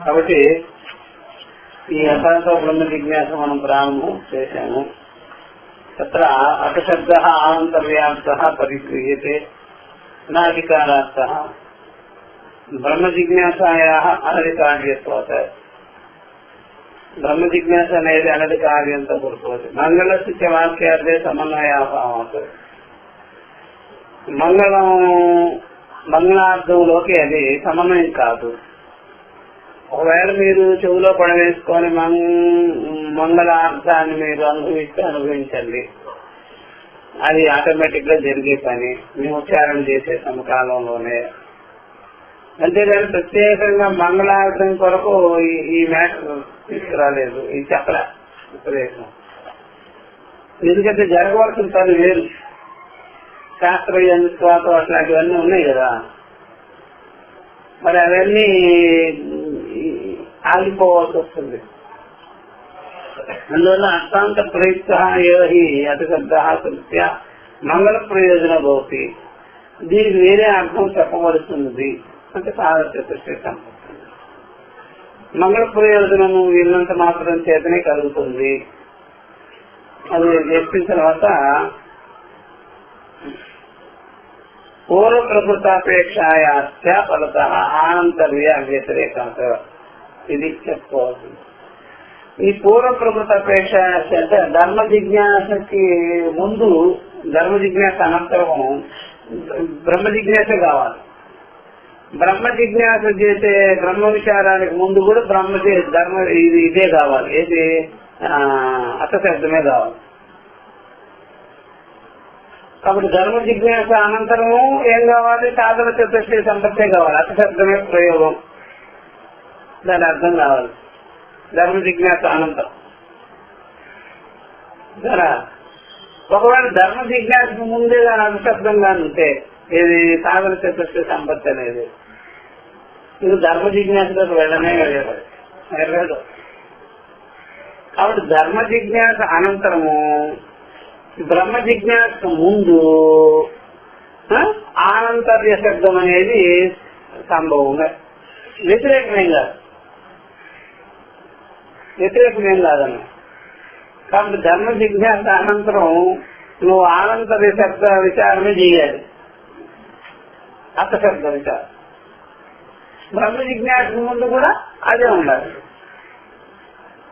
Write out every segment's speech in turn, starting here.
కాబట్టి ఈ యథార్థ బ్రహ్మ జిజ్ఞాస మనం ప్రారంభం చేశాము. తత్ర అపశబ్ద ఆంతర్యార్థ పరిక్రియతే అనాధికారార్థ బ్రహ్మ జిజ్ఞాసాయా అనధికార్యత్వాత్. బ్రహ్మ జిజ్ఞాస అనేది అనధికార్యంతో కూడుకోవచ్చు. మంగళస్థిత్య వాక్యార్థే సమన్వయాభావాత్. మంగళార్థంలోకి అది సమన్వయం కాదు. ఒకవేళ మీరు చెవులో పడవేసుకొని మంగళార్థాన్ని మీరు అనుభవించండి, అది ఆటోమేటిక్ గా జరిగే పని మీ ఉచ్చారణ చేసే సమకాలంలోనే. అంతేగాని ప్రత్యేకంగా మంగళార్థం కొరకు ఈ మ్యాటర్ తీసుకురాలేదు, ఇది చెప్పలే ఉపదేశం. ఎందుకంటే జరగవలసిన పని వేరు. శాస్త్రీయ స్వాతం అట్లాంటివన్నీ ఉన్నాయి కదా, మరి అవన్నీ ఆగిపోవాల్సి వస్తుంది. అందువల్ల అర్థాంత ప్రయుక్త అతిశబ్ద కృత్య మంగళ ప్రయోజన భవతి. దీనికి వేరే అర్థం చెప్పవలసింది అంటే సాధన. మంగళ ప్రయోజనము వీళ్ళంత మాత్రం చేతనే కలుగుతుంది. అది చెప్పిన తర్వాత పూర్వ ప్రకృతాపేక్షాయాస్య ఫలత ఆనంతర్య వ్యతిరేకత. ఇది చెప్పుకోవాల్సింది. ఈ పూర్వ ప్రకృతాపేక్ష అంటే ధర్మ జిజ్ఞాసకి ముందు, ధర్మ జిజ్ఞాస అనంతరం బ్రహ్మ జిజ్ఞాస కావాలి. బ్రహ్మ జిజ్ఞాస చేసే బ్రహ్మ విచారానికి ముందు కూడా ధర్మ ఇదే కావాలి. ఏది అర్థశబ్దమే కావాలి. కాబట్టి ధర్మ జిజ్ఞాస అనంతరము ఏం కావాలి? సాధన చతుష్టయ సంపత్తే కావాలి. అర్థశబ్దమే ప్రయోగం, దాని అర్థం కావాలి. ధర్మ జిజ్ఞాస అనంతరం ఒకవేళ ధర్మ జిజ్ఞాసకు ముందే దాని అర్థశబ్దంగా ఉంటే ఇది సాధన చతుష్టయ సంపత్తి అనేది ఇది ధర్మ జిజ్ఞాసకు వెళ్ళనే వెళ్ళదు. కాబట్టి ధర్మ జిజ్ఞాస అనంతరము బ్రహ్మ జిజ్ఞాసకు ముందు ఆనంతర్య శబ్దం అనేది సంభవంగా వ్యతిరేకమేం కాదన్న. కాబట్టి ధర్మ జిజ్ఞాస అనంతరం నువ్వు ఆనంతర్య శబ్ద విచారమే చేయాలి, అర్థశబ్ద విచారం. బ్రహ్మ జిజ్ఞాసకు ముందు కూడా అదే ఉండాలి.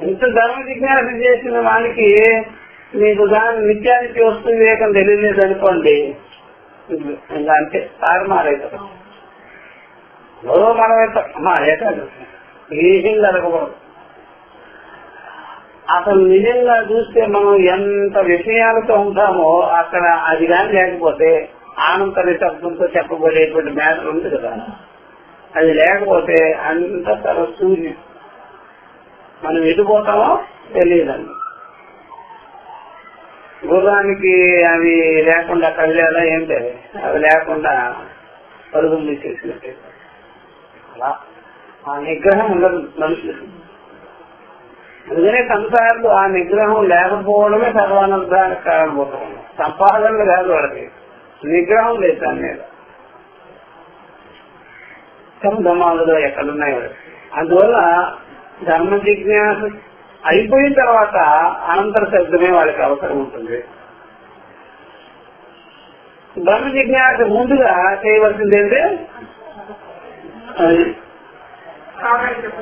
ఇంత ధర్మ జిజ్ఞాస చేసిన వానికి మీకు దాని నిత్యానికి వస్తు వివేకం తెలియలేదు అనుకోండి, ఇంకా అంతే తారుమారైతే మనమైతే ఏం జరగకూడదు. అసలు నిజంగా చూస్తే మనం ఎంత విషయాలతో ఉంటామో అక్కడ అది కానీ లేకపోతే ఆనంతర్య శబ్దంతో చెప్పబడేటువంటి మ్యాటర్ ఉంది కదా, అది లేకపోతే అంత సూర్యుడు మనం ఎటుపోతామో తెలియదండి. గుర్రానికి అవి లేకుండా కళ్ళేలా ఏంటే అవి లేకుండా పరుగులు తీసేసినట్టే. అలా ఆ నిగ్రహం ఉండదు మనుషులకి. అందుకనే సంసారాలు ఆ నిగ్రహం లేకపోవడమే సర్వానందానికి కారణపోతుంది. సంపాదనలు కాదు వాడికి, నిగ్రహం లేదు దాని మీద. ధమాలుగా ఎక్కడున్నాయి వాడు. అందువల్ల ధర్మ జిజ్ఞాస అయిపోయిన తర్వాత అనంతర శబ్దమే వాళ్ళకి అవసరం ఉంటుంది. బ్రహ్మ జిజ్ఞాస ముందుగా చేయవలసింది ఏంటంటే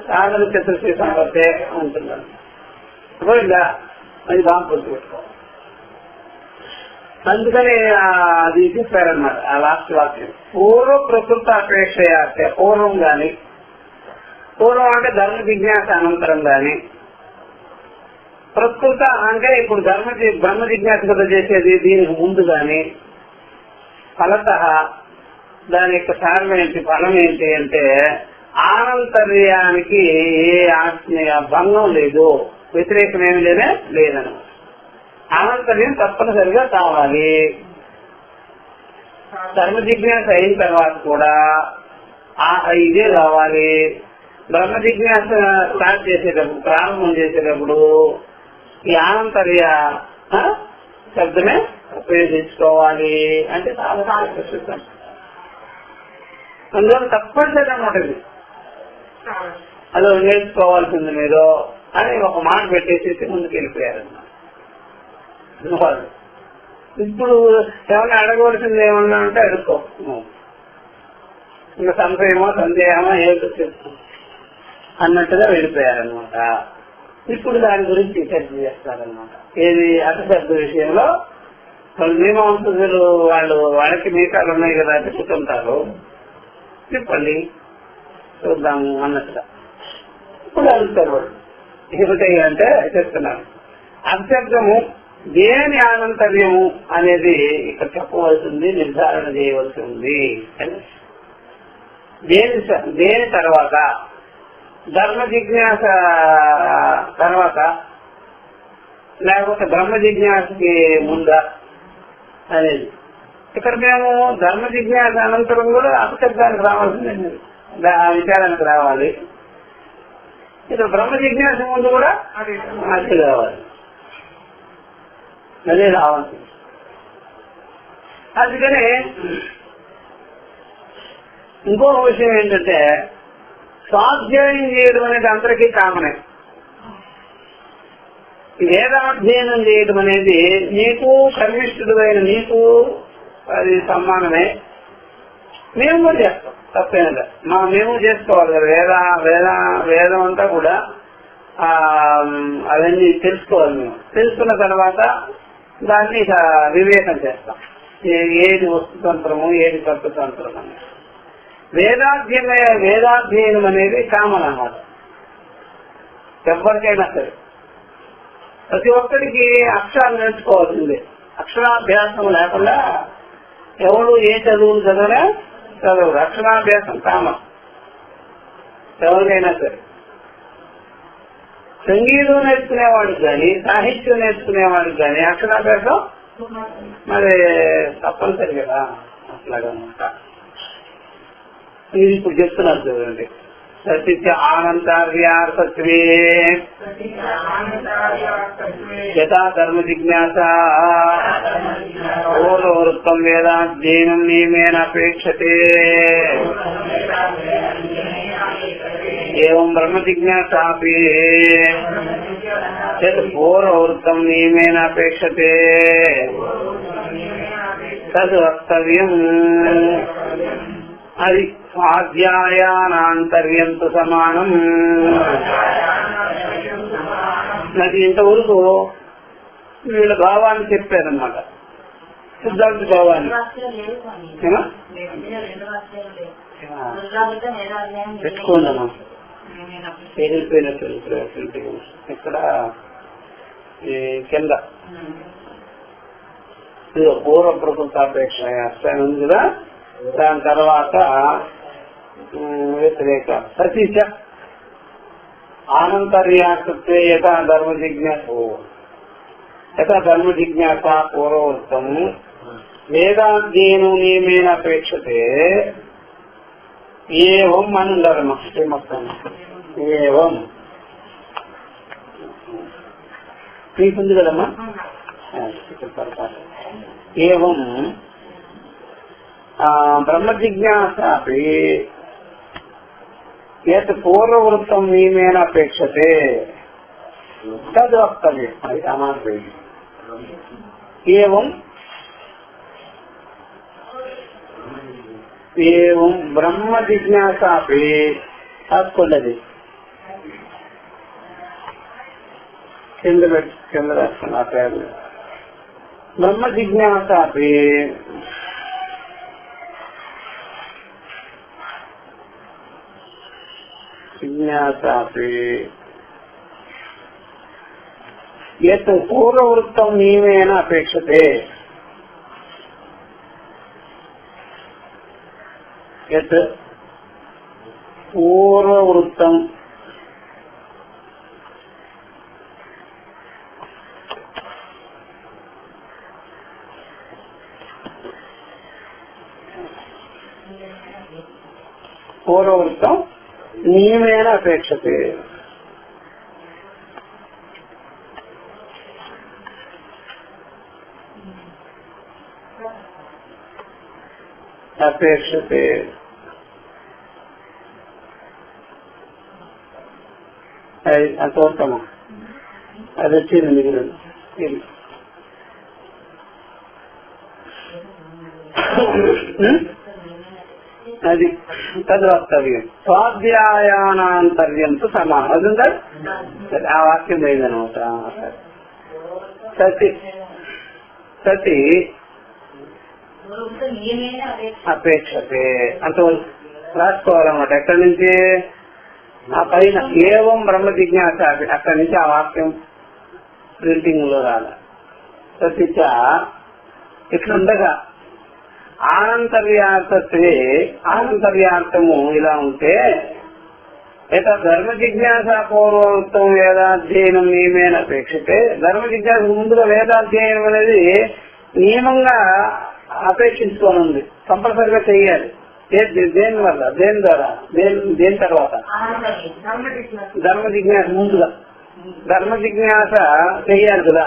సాధన చతుర్థి సంపత్తే ఉంటుంది. అది బాగా గుర్తుపెట్టుకోవాలి. అందుకని అది చెప్పారన్నమాట ఆ లాస్ట్ వాక్యం. పూర్వ ప్రకృత అపేక్ష పూర్వం గాని, పూర్వం అంటే ధర్మ జిజ్ఞాస అనంతరం గాని, ప్రకృత అంటే ఇప్పుడు బ్రహ్మ జిజ్ఞాస కదా చేసేది దీనికి ముందు గాని, ఫలత దాని యొక్క సారం ఏంటి, ఫలం ఏంటి అంటే ఆనంతర్యానికి ఏ ఆత్మీయ భంగం లేదు, వ్యతిరేకమేమి లేదన్నమాట. ఆనంతర్యం తప్పనిసరిగా కావాలి. ధర్మ జిజ్ఞాస అయిన తర్వాత కూడా ఇదే కావాలి. బ్రహ్మ జిజ్ఞాస స్టార్ట్ చేసేటప్పుడు, ప్రారంభం చేసేటప్పుడు ఈ ఆనంతర్య శబ్దమే ఉపయోగించుకోవాలి. అంటే అందువల్ల తప్పనిసరి అన్నమాట ఇది. అదో నేర్చుకోవాల్సింది మీరు అని ఒక మాట పెట్టేసి ముందుకు వెళ్ళిపోయారన్నమాట. ఇప్పుడు ఏమన్నా అడగవలసింది ఏమన్నా అంటే అడుక్కో, ఇంకా సంశయమో సందేహమో ఏదో తెలుసు అన్నట్టుగా వెళ్ళిపోయారనమాట. ఇప్పుడు దాని గురించి చర్చ చేస్తారనమాట. ఏది అతిశబ్ద విషయంలో మీమాంసకులు వాళ్ళకి మీకాలు ఉన్నాయి కదా అని చెప్తుంటారు. చెప్పండి చూద్దాము అన్నట్టుగా ఇప్పుడు అడుగుతారు వాళ్ళు. ఏమిటి అంటే చెప్తున్నారు, అతిశబ్దము దేని ఆనంతర్యము అనేది ఇక్కడ చెప్పవలసింది, నిర్ధారణ చేయవలసి ఉంది. దేని తర్వాత ధర్మ జిజ్ఞాస తర్వాత లేకపోతే బ్రహ్మ జిజ్ఞాసకి ముందా అనేది. ఇక్కడ మేము ధర్మ జిజ్ఞాస అనంతరం కూడా అపశబ్దానికి రావాల్సిందండి, విచారానికి రావాలి. ఇక్కడ బ్రహ్మ జిజ్ఞాస ముందు కూడా అది కావాలి, అదే రావాలి. అందుకని ఇంకొక విషయం ఏంటంటే స్వాధ్యాయం చేయడం అనేది అందరికీ కామనే. వేదాధ్యయనం చేయడం అనేది నీకు కర్మిష్ఠుడైన నీకు అది సమ్మానమే. మేము కూడా చేస్తాం, తప్పేనదా మేము చేసుకోవాలి కదా. వేదం అంతా కూడా అవన్నీ తెలుసుకోవాలి. మేము తెలుసుకున్న తర్వాత దాన్ని వివేకం చేస్తాం, ఏది వస్తుతంత్రము ఏది కర్తతంత్రం అని. వేదాధ్యయనం అనేది కామన్ అన్నమాట. ఎవరికైనా సరే ప్రతి ఒక్కరికి అక్షరాలు నేర్చుకోవాల్సిందే. అక్షరాభ్యాసం లేకుండా ఎవరు ఏ చదువులు చదవరు. అక్షరాభ్యాసం కామన్ ఎవరికైనా సరే. సంగీతం నేర్చుకునేవాడికి కానీ సాహిత్యం నేర్చుకునేవాడికి కానీ అక్షరాభ్యాసం మరి తప్పనిసరి కదా. అట్లాగనమాట. ఇది ఇప్పుడు చెప్తున్నారు చూడండి. సత్య ఆనంతార్యార్థత్వే యథా ధర్మ జిజ్ఞాస పూర్వవృత్తం వేదాధ్యయనం నియమేన అపేక్షతే ఏవం బ్రహ్మ జిజ్ఞాసాపి పూర్వవృత్తం నియమేన అపేక్షతే తద్ వక్తవ్యం. అది స్వాధ్యాయానాంతర్యంతు సమానం. నాకు ఇంతవరకు వీళ్ళ భావాన్ని చెప్పారన్నమాట, సిద్ధాంత భావాన్ని. పెట్టుకోండమ్మా, వెళ్ళిపోయినట్టు ఇక్కడ కింద పూర్వ ప్రకృతాపేక్ష అర్థం ఉంది కదా. దాని తర్వాత వ్యతిరేక సతీశ ఆనంతర్యాకృతే యథా ధర్మ జిజ్ఞాస పూర్వవృత్తం వేదాధ్యయనం నియమేన అపేక్షతే ఏవం అని మొత్తం. ఏవం మీకుంది కదమ్మా. ఏవం బ్రహ్మ జిజ్ఞాసాపి యత్ పూర్వవృత్తం నియమేన అపేక్షతే తద్ వక్తవ్యం. అది సమానం. ఏవం బ్రహ్మ జిజ్ఞాసాపి రాసుకోండి. కింద రాసుకున్న పేరు బ్రహ్మ జిజ్ఞాసాపి యత్ పూర్వవృత్తం నియమేన అపేక్షతే. యత్ పూర్వవృత్తం నియమేన అపేక్షతే. అది చూస్తాము. అది వచ్చింది మిగిలిన అది తద్వక్తవ్యం స్వాధ్యాయానాంతర్యంతో సమానం. అది ఉందా? ఆ వాక్యం లేదనమాట. సతి సతి అపేక్షతే అంత రాసుకోవాలన్నమాట. ఎక్కడి నుంచి? ఆ పైన ఏవం బ్రహ్మ జిజ్ఞాస, అక్కడి నుంచి ఆ వాక్యం ప్రింటింగ్ లో రాలి. సతిచ ఇట్లుండగా ఆనంతర్యార్థత్వే, ఆనంతర్యార్థము ఇలా ఉంటే ఏత ధర్మ జిజ్ఞాస పూర్వోక్తం వేదాధ్యయనం నియమేన అపేక్షితే, ధర్మ జిజ్ఞాస ముందుగా వేదాధ్యయనం అనేది నియమంగా అపేక్షించుకోనుంది, కంపల్సరిగా చెయ్యాలి. దేని వల్ల? దేని ద్వారా? దేని తర్వాత? ధర్మ జిజ్ఞాస ముందుగా. ధర్మ జిజ్ఞాస చెయ్యాలి కదా,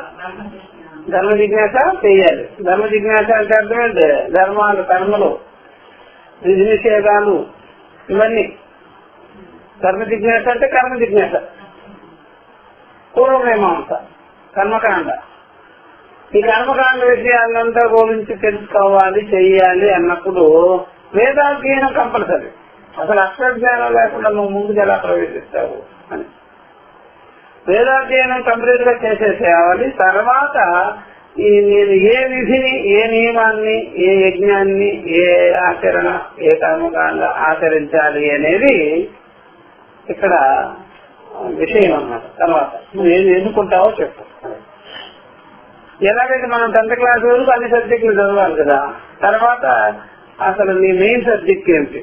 ధర్మ జిజ్ఞాస చెయ్యాలి. ధర్మ జిజ్ఞాస అంటే అర్థమైంది, ధర్మాలు, కర్మలు, విధి నిషేధాలు, ఇవన్నీ ధర్మ జిజ్ఞాస అంటే కర్మ జిజ్ఞాస. పూర్వమీమాంస కర్మకాండ. ఈ కర్మకాండ విషయాలంతా గురించి తెలుసుకోవాలి, చెయ్యాలి అన్నప్పుడు వేదాధ్యయనం కంపల్సరీ. అసలు అక్షరజ్ఞానం లేకుండా నువ్వు ముందుకు ఎలా ప్రవేశిస్తావు అని వేదాధ్యయనం కంప్లీట్ గా చేసేసేయాలి. తర్వాత నేను ఏ విధిని, ఏ నియమాన్ని, ఏ యజ్ఞాన్ని, ఏ ఆచరణ, ఏ కర్మకాండ ఆచరించాలి అనేది ఇక్కడ విషయం అన్నమాట. తర్వాత నువ్వు ఏది ఎన్నుకుంటావో చెప్పు. ఎలాగైతే మనం 10th క్లాస్ వరకు అన్ని సబ్జెక్టులు చదవాలి కదా, తర్వాత అసలు నీ మెయిన్ సబ్జెక్ట్ ఏమిటి,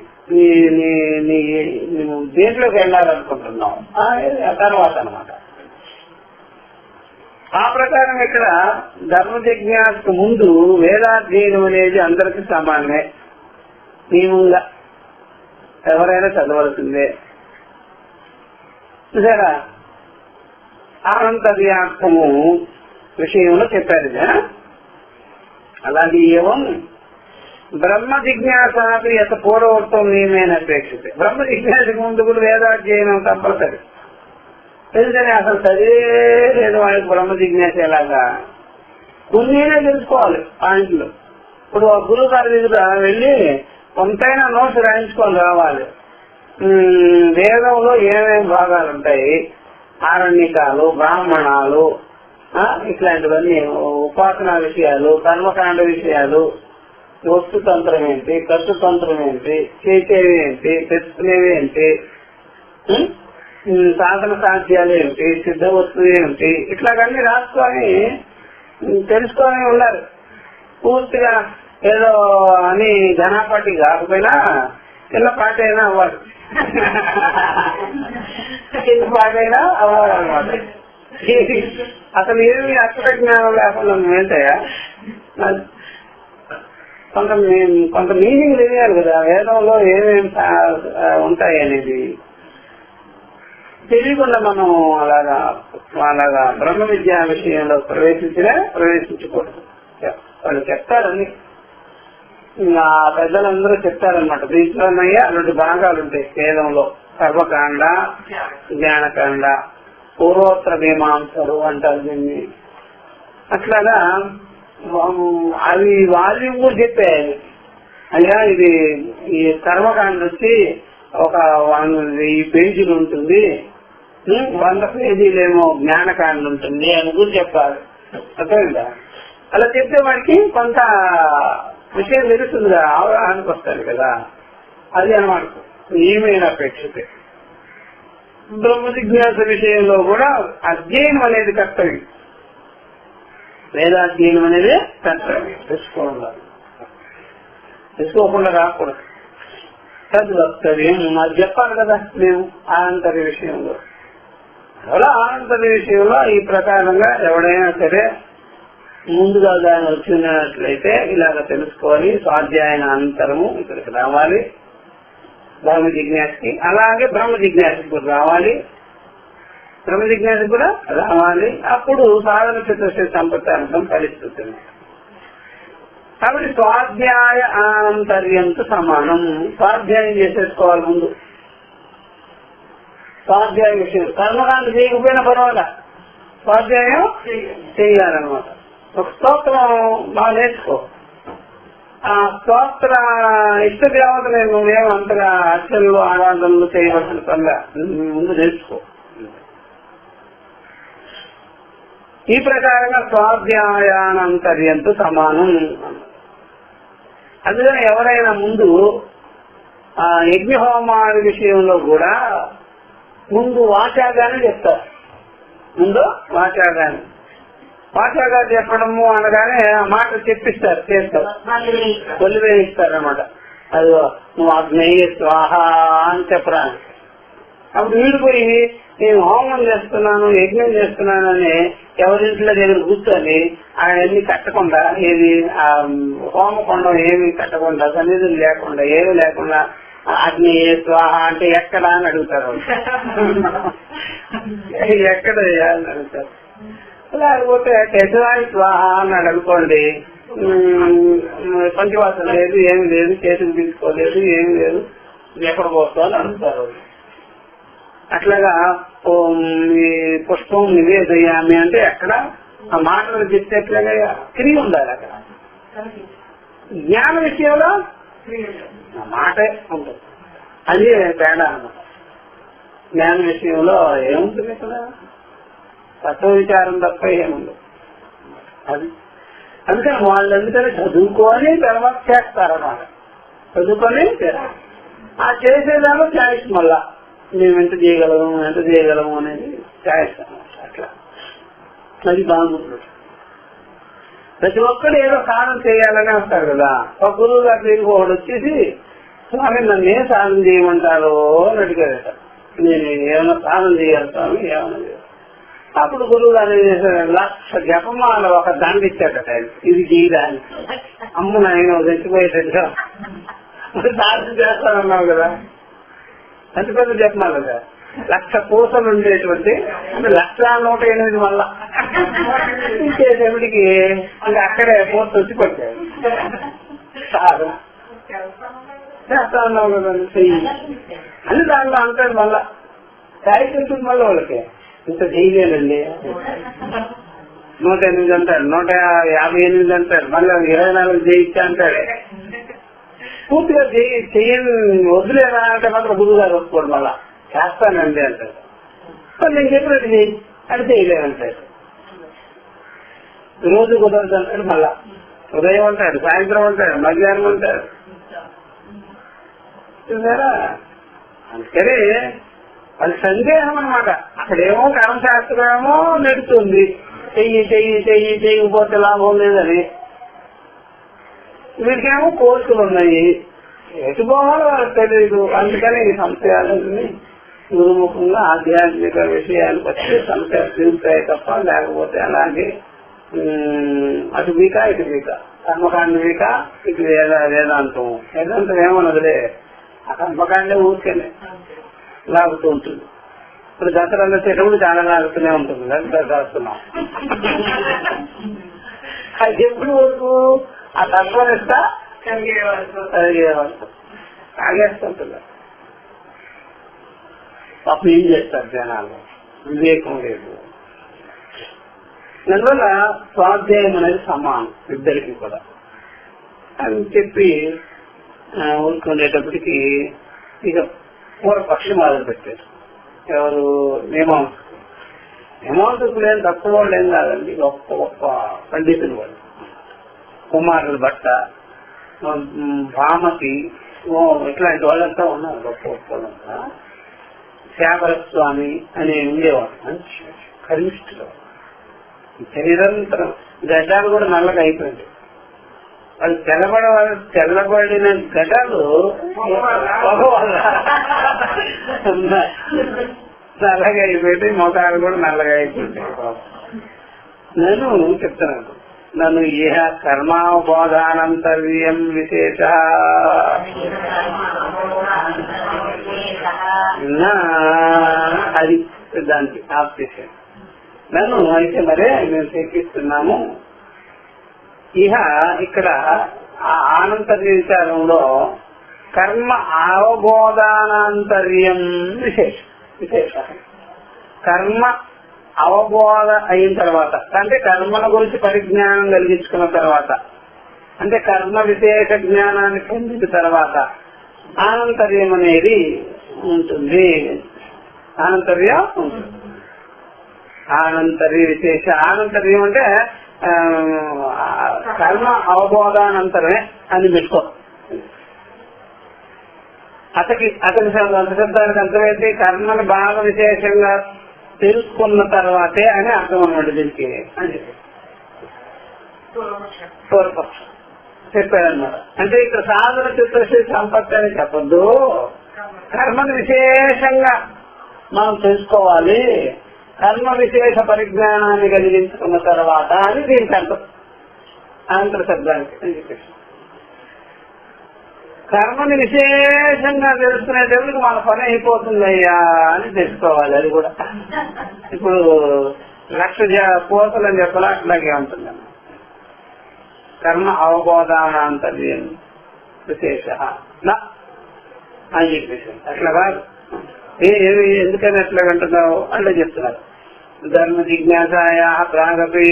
నువ్వు దేంట్లోకి వెళ్ళాలనుకుంటున్నావు తర్వాత అనమాట. ఆ ప్రకారం ఇక్కడ ధర్మ జిజ్ఞాసకు ముందు వేదాధ్యయనం అనేది అందరికీ సమానమే, నియమంగా ఎవరైనా చదవలసిందే. చూసారా, ఆనంతర్యార్థము విషయంలో చెప్పారు. అలాగే ఏవం బ్రహ్మ జిజ్ఞాసాకి యత పూర్వోక్తం నియమేన అపేక్షితే, బ్రహ్మ జిజ్ఞాసకు ముందు కూడా వేదాధ్యయనం కంపల్సరీ. ఎందుకని అసలు చదివేలేదు వాడికి బ్రహ్మ జిజ్ఞాస ఎలాగా? కొన్నినే తెలుసుకోవాలి పాయింట్లు. ఇప్పుడు ఆ గురువు గారి దగ్గర వెళ్ళి కొంతైనా నోట్స్ రాయించుకొని రావాలి. వేదంలో ఏమేమి భాగాలు ఉంటాయి, ఆరణ్యకాలు, బ్రాహ్మణాలు, ఇట్లాంటివన్నీ, ఉపాసనా విషయాలు, కర్మకాండ విషయాలు, వస్తుతంత్రం ఏంటి, ఖర్చుతంత్రం ఏంటి, చేసేవి ఏంటి, తెచ్చుకునేవి ఏంటి, సాధన సాధ్యాలు ఏంటి, సిద్ధ వస్తువు ఏంటి, ఇట్లాగన్నీ రాసుకొని తెలుసుకొని ఉన్నారు. పూర్తిగా ఏదో అని ఘనాపాటి కాకపోయినా చిన్నపాటి అయినా అవ్వాలి, చిన్నపాటైనా అవ్వాలి అనమాట. అసలు ఏమి అక్షర జ్ఞానం లేకుండా ఏంటయా? కొంత మీనింగ్ తెలియాలి కదా, వేదంలో ఏమేమి ఉంటాయి అనేది తెలియకుండా మనం అలాగా బ్రహ్మ విద్యా విషయంలో ప్రవేశించకూడదు. వాళ్ళు చెప్తారని పెద్దలందరూ చెప్తారనమాట. దీంట్లోనయ్యా 2 భాగాలు ఉంటాయి వేదంలో, కర్మకాండ, జ్ఞానకాండ, పూర్వోత్తర మీమాంసలు అంటారు దీన్ని. అట్లాగా అవి వాల్యూమ్ కూడా చెప్పాయి. అయ్యా ఇది ఈ కర్మకాండ వచ్చి ఒక 1000 పేజీలు ఉంటుంది, 100 పేజీలేమో జ్ఞానకాండ ఉంటుంది అని కూడా చెప్పాలి. అర్థమైందా? అలా చెప్తే వాడికి కొంత విషయం తెలుస్తుంది కదా, అవగాహనకు వస్తుంది కదా. అది అనమాట ఏమైనా అపేక్షతే. బ్రహ్మ జిజ్ఞాస విషయంలో కూడా అధ్యయనం అనేది కర్తవ్యం, వేదాధ్యయనం అనేది కర్తవ్యం. తెలుసుకోకుండా రాకూడదు. తద్వక్తవ్యం అది చెప్పాలి కదా మేము ఆనంతర్య విషయంలో. అలా ఆనంతర్య విషయంలో ఈ ప్రకారంగా ఎవడైనా సరే ముందుగా దాన్ని వచ్చినట్లయితే ఇలాగ తెలుసుకోవాలి. స్వాధ్యాయన అనంతరము ఇక్కడికి రావాలి బ్రహ్మ జిజ్ఞాసకి, అలాగే బ్రహ్మ జిజ్ఞాసకి కూడా రావాలి, బ్రహ్మ జిజ్ఞాసకి కూడా రావాలి. అప్పుడు సాధన చతుర్శ సంపత్తార్థం ఫలిస్తుంది. కాబట్టి స్వాధ్యాయ ఆనంతర్యంతో సమానం. స్వాధ్యాయం చేసేసుకోవాలి ముందు. స్వాధ్యాయ విషయం. కర్మకాండ చేయకపోయినా పర్వాలా, స్వాధ్యాయం చేయాలన్నమాట. ఒక స్తోత్రం బాగా నేర్చుకో. ఆ స్తోత్ర ఇష్ట దేవతని నువ్వేం అంతగా అర్చనలు ఆరాధనలు చేయవలసిన పనిగా ముందు నేర్చుకో. ఈ ప్రకారంగా స్వాధ్యాయానంతర్యంతో సమానం. అందుకని ఎవరైనా ముందు యజ్ఞహోమాది విషయంలో కూడా ముందు వాచాగానే చెప్తారు. ముందు వాచాగానే, వాచాగా చెప్పడము అనగానే ఆ మాట చెప్పిస్తారు, చేస్తారు, కొల్లి వేయిస్తారు అన్నమాట. అది నువ్వు అగ్నేయ స్వాహ అని చెప్పరా. అప్పుడు వీడు పోయి నేను హోమం చేస్తున్నాను, యజ్ఞం చేస్తున్నానని ఎవరింట్లో దగ్గర కూర్చొని అవన్నీ కట్టకుండా, ఏది హోమకొండం ఏమి కట్టకుండా, సన్నిధులు లేకుండా, ఏమి లేకుండా అగ్నేయ స్వాహ అంటే ఎక్కడ అని అడుగుతారు. ఎక్కడ అని అడుగుతారు. లేకపోతే కేశవాయి స్వాహ అని అనుకోండి, పంచవాసం లేదు, ఏమి లేదు, చేతులు తీసుకోలేదు, ఏమి లేదు, ఎక్కడ పోతావు అని అడుగుతారు. అట్లాగా పుష్పం నివేదయామి అంటే అక్కడ ఆ మాటలు చెప్పేట్లాగా క్రియ ఉండాలి. అక్కడ జ్ఞాన విషయంలో మాటే ఉంటుంది. అది తేడా అన్నమాట. జ్ఞాన విషయంలో ఏముంటుంది ఇక్కడ? తత్వ విచారం తప్ప ఏముంది. అది అందుకని వాళ్ళు ఎందుకని చదువుకొని తర్వాత చేస్తారన్నమాట. చదువుకొని ఆ చేసేదాన్ని చాయిస్ మళ్ళా మేము ఎంత చేయగలము అనేది చాయిస్తాం. అట్లా అది బాగుంటుంది. ప్రతి ఒక్కరు ఏదో సాధన చేయాలని వస్తారు కదా. ఒక గురువు గారి దగ్గరికి ఒకడు వచ్చేసి స్వామి నన్ను ఏం సాధన చేయమంటారో అని అడిగారట. నేను ఏమైనా సాధన చేయాలి స్వామి, ఏమైనా చేయాలి. అప్పుడు గురువు గారు ఏం చేశారు, 1,00,000 జపమాల ఒక దండ ఇచ్చాడట. ఇది చేయడానికి అమ్మ నాయన చచ్చిపోయేటట్టుగా సాధన చేస్తానన్నావు కదా. అంత పెద్ద జపమాల కదా, 1,00,000 పూసలు ఉండేటువంటి, అంటే 1,108 మళ్ళా ఇచ్చేసేపటికి అంటే అక్కడే పూర్తి వచ్చి పట్టాడు. సాధన చేస్తా ఉన్నావు కదా చెయ్యి అని దాంట్లో అంటాడు. మళ్ళా ఛాయిస్ ఉంటుంది మళ్ళీ వాళ్ళకి. ఇంత చేయలేనండి 108 అంటాడు, 158 అంటాడు, మళ్ళీ 24 చేయించా అంటాడు. పూర్తిగా చెయ్యని వదిలేదా అంటే మాత్రం గురువు గారు ఒప్పుకోడు. మళ్ళా చేస్తానండి అంటాడు. నేను చెప్పినట్టు చెయ్యి అది చేయలేదంటాడు. రోజు కుదరదు అంటాడు. మళ్ళా ఉదయం అంటాడు, సాయంత్రం అంటాడు, మధ్యాహ్నం అంటాడు. చూసారా? అందుకని అది సందేహం అనమాట. అక్కడేమో కర్మశాస్త్రమేమో నెడుతుంది, చెయ్యకపోతే లాభం లేదని. వీరికేమో కోర్సులు ఉన్నాయి, ఎటు పోవాలో వాళ్ళకి తెలియదు. అందుకని ఈ సంశయాలన్నీ గురుముఖంగా ఆధ్యాత్మిక విషయానికి వచ్చి సంశయాలు తీరుతాయి తప్ప, లేకపోతే అలాగే అటు వీక ఇటు వీక, కర్మకాండ వీక, ఇటు వేదాంతం ఏమన్నదిలే. ఆ కర్మకాండే ఊరికేనే లాగుతూ ఉంటుంది. ఇప్పుడు దసరాలు వచ్చేటప్పుడు చాలా లాగుతూనే ఉంటుంది. దసరాస్తున్నాం అది ఎప్పుడు వరకు ఆ తత్వం ఇస్తా ఆగేస్తుంటుంది. పాపం ఏం చేస్తారు జనాలు, వివేకం లేదు. అందువల్ల స్వాధ్యాయం అనేది సమానం ఇద్దరికి కూడా అని చెప్పి ఊరుకునేటప్పటికి ఇక పూర్వపక్షి మొదలు పెట్టారు. ఎవరు? మీమాంసకులు ఏం తక్కువ వాళ్ళు ఏం కాదండి, గొప్ప గొప్ప పండితులు వాళ్ళు. కుమారుల భట్ట, భామతి, ఇట్లాంటి వాళ్ళంతా ఉన్నారు గొప్ప గొప్ప వాళ్ళంతా. శ్యామర స్వామి అని ఉండేవాడు, మంచి కనిష్ఠులు. నిరంతరం గడ్డాలు కూడా నల్లగా అయిపోయింది. వాళ్ళు తెల్లబడిన గడ్డాలు నల్లగా అయిపోయింది, మొఖాలు కూడా నల్లగా అయిపోయింది. నేను చెప్తున్నాను, నన్ను ఇహ కర్మాబోధానంతర్యం విశేష అది దానికి ఆప్షన్. నన్ను అయితే మరే మేము శంకిస్తున్నాము. ఇహ ఇక్కడ ఆ ఆనంతర్య విచారంలో కర్మ అవబోధానంతర్యం విశేషం. విశేష. కర్మ అవబోధ అయిన తర్వాత, అంటే కర్మల గురించి పరిజ్ఞానం కలిగించుకున్న తర్వాత, అంటే కర్మ విశేష జ్ఞానాన్ని పొందిన తర్వాత ఆనంతర్యం అనేది ఉంటుంది. ఆనంతర్యం ఉంటుంది. ఆనంతర్య విశేష. ఆనంతర్యం అంటే కర్మ అవబోధానంతరమే అని పెట్టుకో. అతని శబ్దానికి అర్థమైతే కర్మను బాగా విశేషంగా తెలుసుకున్న తర్వాతే అని అర్థం అన్నమాట దీనికి అని చెప్పి పూర్వపక్షం చెప్పాడన్నమాట. అంటే ఇక్కడ సాధన చిత్తశుద్ధి సంపత్తి అని చెప్పద్దు, కర్మను విశేషంగా మనం తెలుసుకోవాలి, కర్మ విశేష పరిజ్ఞానాన్ని కలిగించుకున్న తర్వాత అని దీనికి అర్థం అనంతర శబ్దానికి అని చెప్పేసి. కర్మని విశేషంగా తెలుసుకునేటప్పుడు మన పని అయిపోతుందయ్యా అని తెలుసుకోవాలి. అది కూడా ఇప్పుడు 1,00,000 కోతలని చెప్పాలా అట్లాగే ఉంటుంది. కర్మ అవబోధానంతర్యం విశేష అని చెప్పేసి అట్లా కాదు. ఎందుకని అట్లా అంటున్నావు అంటే చెప్తున్నారు. ధర్మ జిజ్ఞాసాయ ప్రాగపి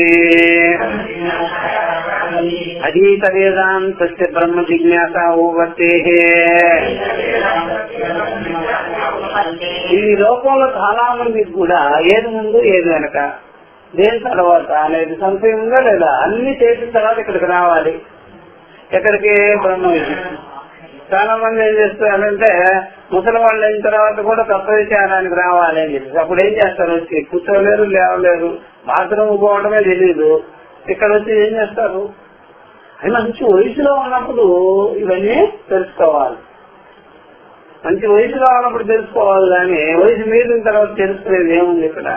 అధీత వేదాంత బ్రహ్మ జిజ్ఞాస వర్తే. ఈ లోకంలో చాలా మందికి కూడా ఏది ముందు ఏది వెనక, దేని తర్వాత అనేది సంశయం ఉందా లేదా, అన్ని చేసిన తర్వాత ఇక్కడికి రావాలి. ఎక్కడికి? బ్రహ్మ విద్య. చాలా మంది ఏం చేస్తారంటే ముసలి వాళ్ళు అయిన తర్వాత కూడా తత్వ విచారానికి రావాలి అని చెప్పి అప్పుడు ఏం చేస్తారు, వచ్చి కూర్చోలేరు, లేవలేరు, బాత్రూమ్ పోవడమే తెలియదు. ఇక్కడ వచ్చి ఏం చేస్తారు, అది మంచి వయసులో ఉన్నప్పుడు ఇవన్నీ తెలుసుకోవాలి. మంచి వయసులో ఉన్నప్పుడు తెలుసుకోవాలి, కానీ వయసు మీరిన తర్వాత తెలుసుకునేది ఏముంది ఇక్కడ.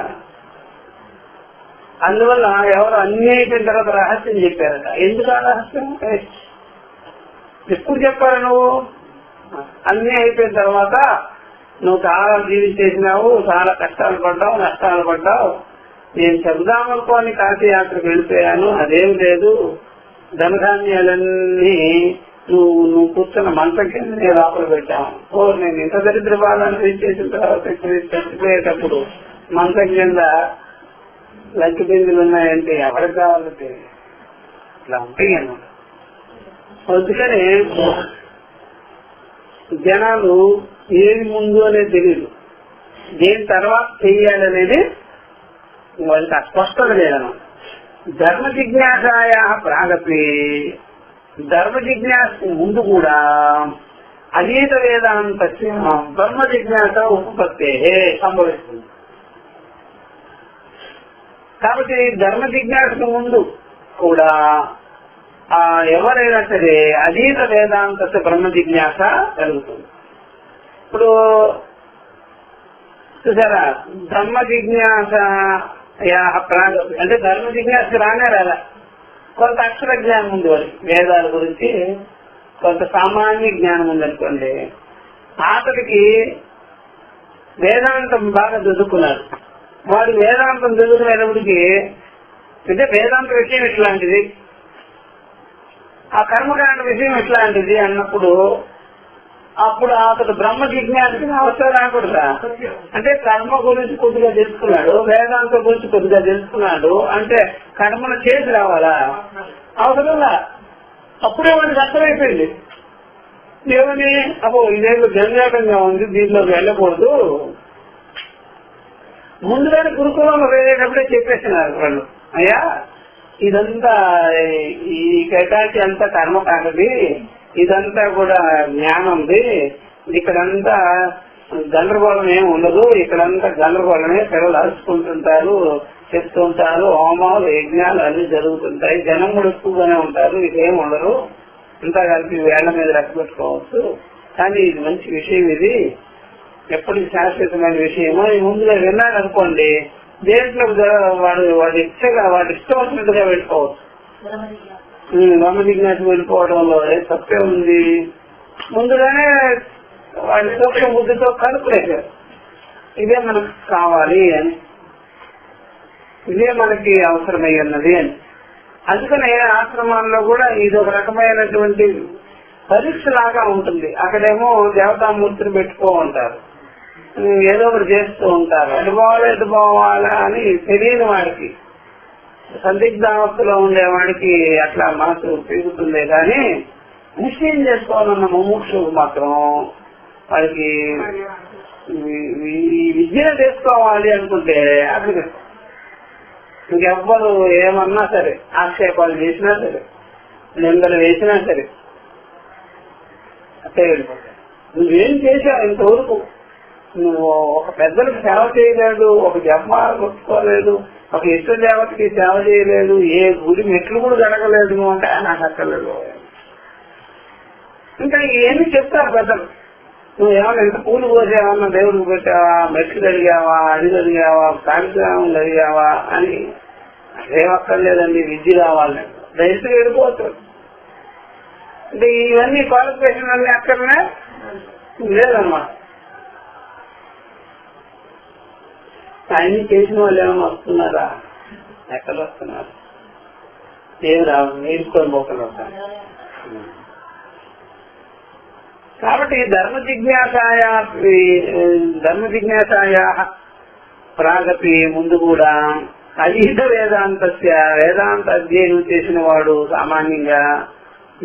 అందువల్ల ఎవరు అన్ని అయిపోయిన తర్వాత రహస్యం చెప్పారట. ఎందుకు ఆ రహస్యం? ఎప్పుడు చెప్పారు? నువ్వు అన్ని అయిపోయిన తర్వాత నువ్వు చాలా జీవించేసినావు, చాలా కష్టాలు పడ్డావు, నష్టాలు పడ్డావు. నేను చెబుదామనుకోని కాశీ యాత్రకు వెళ్ళిపోయాను, అదేం లేదు, ధనధాన్యాలన్నీ నువ్వు కూర్చున్న మంచం కింద నేను లోపల పెట్టాను. నేను ఇంత దరిద్ర బాధాన్ని చేసిన తర్వాత చచ్చిపోయేటప్పుడు మంచం కింద లంచ్ బిందులు ఉన్నాయంటే ఎవరికి కావాలంటే ఇట్లా ఉంటాయి అన్నమాట. అందుకని జనాలు ఏది ముందు అనేది తెలియదు, దేని తర్వాత చెయ్యాలనేది వాళ్ళకి అస్పష్టత లేదన్నమాట. ధర్మ జిజ్ఞాసాయ ప్రాగపి, ధర్మ జిజ్ఞాస ముందు కూడా అధీత వేదాంత బ్రహ్మ జిజ్ఞాస ఉపపత్తే సంభవిస్తుంది. కాబట్టి ధర్మ జిజ్ఞాసకు ముందు కూడా ఎవరైనా సరే అధీత వేదాంత బ్రహ్మ జిజ్ఞాస కలుగుతుంది. ఇప్పుడు చూసారా, బ్రహ్మ జిజ్ఞాస అంటే ధర్మ జిజ్ఞాస రానే రాలా, కొంత అక్షర జ్ఞానం ఉంది వారికి, వేదాల గురించి కొంత సామాన్య జ్ఞానం ఉందనుకోండి. అతడికి వేదాంతం బాగా చదువుకున్నారు. వాడు వేదాంతం చదువుకునేటప్పటికి అంటే వేదాంత విషయం ఇట్లాంటిది, ఆ కర్మకాండ విషయం ఇట్లాంటిది అన్నప్పుడు అప్పుడు అతడు బ్రహ్మ జిజ్ఞాసకి అవసరం రాకూడదా? అంటే కర్మ గురించి కొద్దిగా తెలుసుకున్నాడు, వేదాంతం గురించి కొద్దిగా తెలుసుకున్నాడు అంటే కర్మను చేసి రావాలా? అవసరంలా. అప్పుడే వాడికి అర్థమైపోయింది ఏమని, అబ్బో ఇదేదో జంజాటంగా ఉంది, దీంట్లోకి వెళ్ళకూడదు. ముందుగానే గురుకులంలో వెళ్ళేటప్పుడే చెప్పేసినారు వాళ్ళు, అయ్యా ఇదంతా ఈ కేటాచి అంతా కర్మ కాకది, ఇదంతా కూడా జ్ఞానం ఉంది, ఇక్కడంతా గందరగోళం ఏమి ఉండదు, ఇక్కడంతా గందరగోళమే, పిల్లలు అరుచుకుంటుంటారు, చెప్తుంటారు, హోమాలు యజ్ఞాలు అన్ని జరుగుతుంటాయి, జనం కూడా ఎక్కువగానే ఉంటారు, ఇదేం ఉండరు, అంతా కలిపి వేళ్ల మీద లెక్క పెట్టుకోవచ్చు, కానీ ఇది మంచి విషయం, ఇది ఎప్పటికి శాశ్వతమైన విషయమో ముందుగా విన్నాడు అనుకోండి, దేంట్లో వాడి ఇష్టం వచ్చినట్టుగా వెళ్ళిపోవచ్చు. బ్రహ్మ జిజ్ఞాస వెళ్ళిపోవడంలో తప్పే ఉంది. ముందుగానే వాడి సూక్ష్మ బుద్ధితో కనుక్కునేశారు, ఇదే మనకు కావాలి అని, ఇదే మనకి అవసరమయ్యున్నది అని. అందుకనే ఆశ్రమాల్లో కూడా ఇది ఒక రకమైనటువంటి పరీక్ష లాగా ఉంటుంది. అక్కడేమో దేవతామూర్తిని పెట్టుకో ఉంటారు, ఏదో ఒకటి చేస్తూ ఉంటారు. ఎటు పోవాలా అని తెలియని వాడికి, సందిగ్ధావస్థలో ఉండేవాడికి అట్లా మనసు పెరుగుతుందే కానీ నిశ్చయం చేసుకోవాలన్న ముముక్షుకు మాత్రం వాడికి విద్యను చేసుకోవాలి అనుకుంటే అక్కడ ఇంకెవ్వరు ఏమన్నా సరే, ఆక్షేపాలు చేసినా సరే, నిందలు వేసినా సరే అట్టే వెళ్ళిపోతాయి. నువ్వేం చేశావు ఇంతవరకు? నువ్వు ఒక పెద్దలకు సేవ చేయలేదు, ఒక జపమాల కొట్టుకోలేదు, ఒక ఇష్ట దేవతకి సేవ చేయలేదు, ఏ గుడి మెట్లు కూడా జరగలేదు నువ్వు అంటే నాకు అక్కర్లేదు. ఇంకా ఏమి చెప్తారు పెద్దలు. నువ్వు ఏమన్నా ఎంత పూలు పోసావన్నా, దేవుడికి పెట్టావా, మెట్లు కలిగావా, అది కలిగావా, కార్యక్రమం కలిగావా అని ఏమక్కర్లేదండి, విద్య కావాలి రైతులు వెళ్ళిపోతారు. అంటే ఇవన్నీ క్వాలిఫికేషన్ అన్ని అక్కడనే లేదన్నమాట. అన్ని చేసిన వాళ్ళు ఏమన్నా వస్తున్నారా? ఎక్కడ వస్తున్నారు? ఏమి రావు, నేర్చుకొని పోకలు వస్తారు. కాబట్టి ధర్మ జిజ్ఞాసాయ ప్రాగతి ముందు కూడా అధీత వేదాంత అధ్యయనం చేసిన వాడు సామాన్యంగా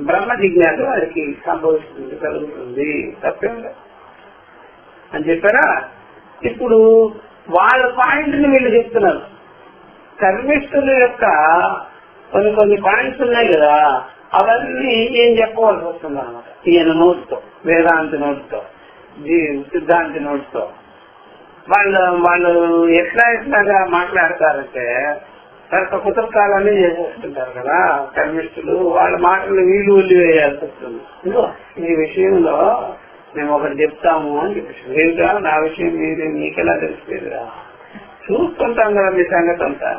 బ్రహ్మ జిజ్ఞాస వారికి సంభవిస్తుంది, కలుగుతుంది, తప్పేం అని చెప్పారా. ఇప్పుడు వాళ్ళ పాయింట్ ని వీళ్ళు చెప్తున్నారు. కర్మిష్ఠుల యొక్క కొన్ని పాయింట్స్ ఉన్నాయి కదా, అవన్నీ ఏం చెప్పవలసి వస్తుంది అనమాట. ఈయన నోటితో, వేదాంతి నోటితో, సిద్ధాంతి నోటితో వాళ్ళు ఎట్లాగా మాట్లాడతారంటే కుతర్కాలన్నీ చేసేస్తుంటారు కదా కర్మిష్ఠులు. వాళ్ళ మాటలు వీళ్ళు ఉల్లి వేయాల్సి వస్తుంది. ఈ విషయంలో మేము ఒకటి చెప్తాము అని చెప్పేసి, ఏమిటా నా విషయం మీరు మీకెలా తెలిసిపోయిందిరా, చూసుకుంటాం కదా మీ సంగతి అంతా.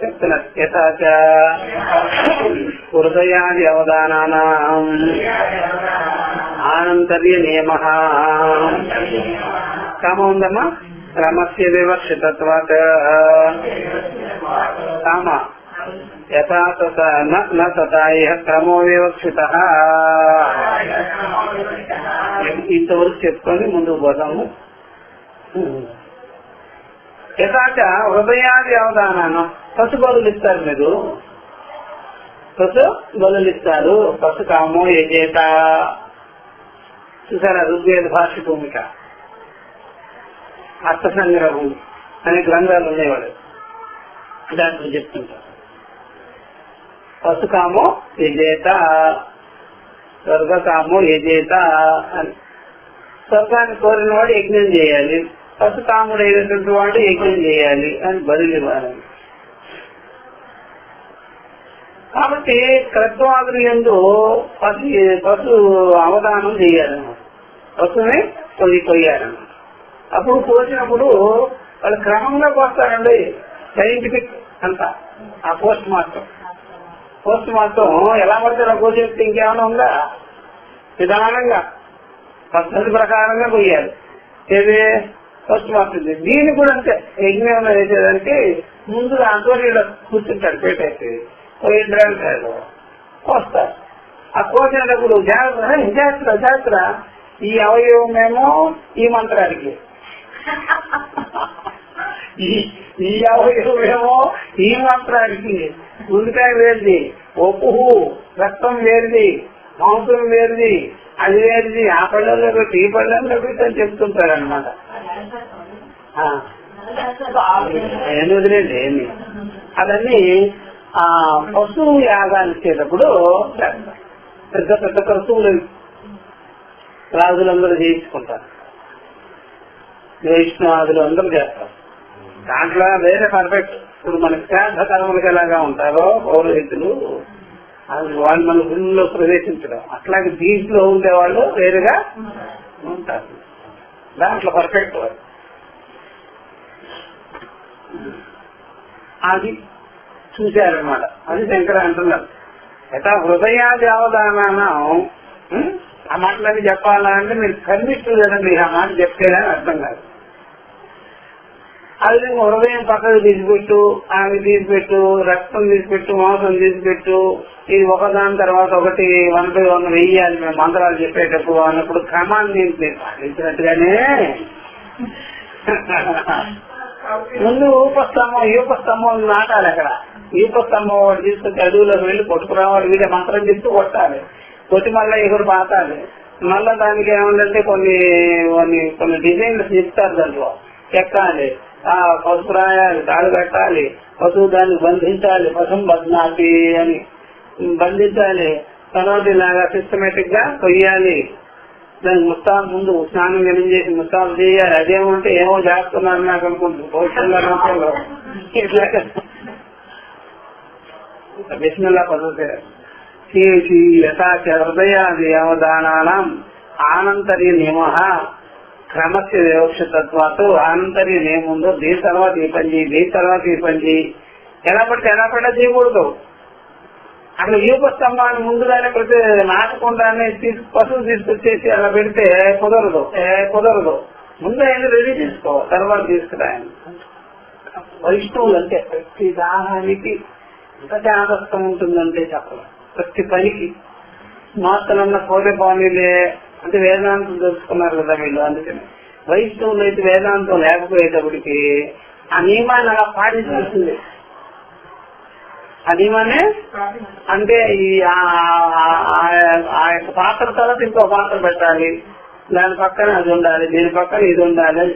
చెప్తున్నారు యథాచ హృదయాది అవధానానాం ఆనంతర్య నియమః కామ ఉందమ్మా క్రమస్య వివక్షితత్వాత్ కామ యథా తథా ఇహ క్రమో వివక్షితః. ఇంతవరకు చెప్పుకొని ముందుకు పోదాము. యథాచ హృదయాది అవధానం పసు బదులిస్తారు. మీరు పసు బదులిస్తారు. పసు కామో యజేత చూసారా, ఋగ్వేద భాష భూమిక, అర్థ సంగ్రహం అనే గ్రంథాలు ఉండేవాడు, దాంట్లో చెప్తుంటారు. పసు కామో యజేత, స్వర్గకామో యజేత అని. స్వర్గాన్ని కోరిన వాడు యజ్ఞం చేయాలి, పసు కాముడు అయినటువంటి వాడు యజ్ఞం చేయాలి అని బదులివ్వాలి. కాబట్టి క్రత్వాదులు యందు పశు అవధానం చేయాలన్నమాట. పశువుని కొయ్యాలన్నమాట. అప్పుడు కోసినప్పుడు వాళ్ళు క్రమంగా కోస్తారండి. సైంటిఫిక్ అంతా ఆ పోస్ట్ మార్టం ఎలా పడతారో కోసేస్తే ఇంకేమైనా ఉందా? విధానంగా పద్ధతి ప్రకారంగా కొయ్యాలి. ఏది పోస్ట్ మార్టం. దీన్ని కూడా అంతే. యజ్ఞంలో వేసేదానికి ముందు దాంతో కూర్చుంటాడు పెట్టేసి పోయింటాడు, కోస్తారు. ఆ కోసినప్పుడు జాగ్రత్త ఈ అవయవమేమో ఈ మంత్రానికి, ఈ అవయవమేమో ఈ మంత్రానికి. గుండెకాయ వేరుది, ఒప్పు రక్తం వేరుది, మాంసం వేరుది, అది వేరుది, ఆ పళ్ళల్లో పెట్టి ఈ పళ్ళల్లో పెట్టి అని చెప్తుంటారు అనమాట. ఏమి వదిలేండి ఏమి. అవన్నీ ఆ పశువు యాగాలు ఇచ్చేటప్పుడు పెద్ద పెద్ద పశువులు రాజులందరూ చేయించుకుంటారు, వైష్ణవాదులు అందరూ చేస్తారు. దాంట్లో వేరే పర్ఫెక్ట్. ఇప్పుడు మనకి శ్రాద్ధ కర్మలకు ఎలాగా ఉంటారో పౌరోహితులు, వాళ్ళు మన గుళ్ళో ప్రవేశించడం, అట్లాగే దీంట్లో ఉండేవాళ్ళు వేరుగా ఉంటారు. దాంట్లో పర్ఫెక్ట్ వాళ్ళు. అది చూశారనమాట. అది శంకర అంటున్నారు. యథా హృదయాది అవధానం. ఆ మాటలన్నీ చెప్పాలంటే మీరు కర్మిష్ఠులు కదండి, ఆ మాట చెప్తేనే అర్థం కాదు. అది హృదయం పక్కకు తీసిపెట్టు, ఆమె తీసిపెట్టు, రక్తం తీసిపెట్టు, మాంసం తీసిపెట్టు, ఇది ఒకదాని తర్వాత ఒకటి 1/1 వెయ్యాలి మేము మంత్రాలు చెప్పేటప్పుడు అన్నప్పుడు క్రమాన్ని నేను పాటించినట్టుగానే ముందు యూపస్తంభం నాటాలి. అక్కడ యూపస్తంభం వాడు తీసుకొచ్చి అడవులోకి వెళ్ళి కొట్టుకురావాలి, వీళ్ళ మంత్రం చెప్తూ కొట్టాలి, కొట్టి మళ్ళీ ఎగురు పాతాలి. మళ్ళా దానికి ఏమంటే కొన్ని డిజైన్లు చెప్తారు, దాంట్లో ఎక్కాలి, పసుపు రాయాలి, తాడు కట్టాలి, పశువు దాన్ని బంధించాలి, పశువు బద్నాటి అని బంధించాలి, తర్వాత ఇలాగా సిస్టమేటిక్ గా కొయ్యాలి, దానికి ముస్తాబు ముందు స్నానం గణం చేసి ముస్తాబు చేయాలి. అదేమంటే ఏమో చేస్తున్నారు నాకు అనుకుంటుంది భవిష్యత్తులో ఇట్లా బిస్మిల్లా పద్ధతి చేసి యథాచ హృదయాది అవధానానం ఆనంతర్య నియమ క్రమస్య వివక్షతత్వాతో ఆనంతర్య నియమం ఉందో దీని తర్వాత ఈ పని చేయి, దీని తర్వాత ఈ పని చేయి, ఎలా పడితే చేయకూడదు. అక్కడ యూపస్తంభాన్ని ముందుగానే పెడితే నాటకుండానే పశువు తీసుకొచ్చేసి అలా పెడితే కుదరదు. ముందు ఆయన రెడీ చేసుకో, తర్వాత తీసుకురాయని. వైష్ణవులు అంటే ప్రతి దాహానికి ఎంత జాగ్రత్త ఉంటుందంటే చెప్పలేదు. ప్రతి పనికి మాత్రమన్న పోలే బాణీలే అంటే వేదాంతం తెలుసుకున్నారు కదా వీళ్ళు. అందుకని వైష్ణవులు అయితే వేదాంతం లేకపోయేటప్పటికి ఆ నియమాన్ని అలా పాటించాల్సింది. ఆ నియమాన్ని అంటే ఆ యొక్క పాత్ర తర్వాత ఇంకో పాత్ర పెట్టాలి, దాని పక్కన అది ఉండాలి, దీని పక్కన ఇది ఉండాలి.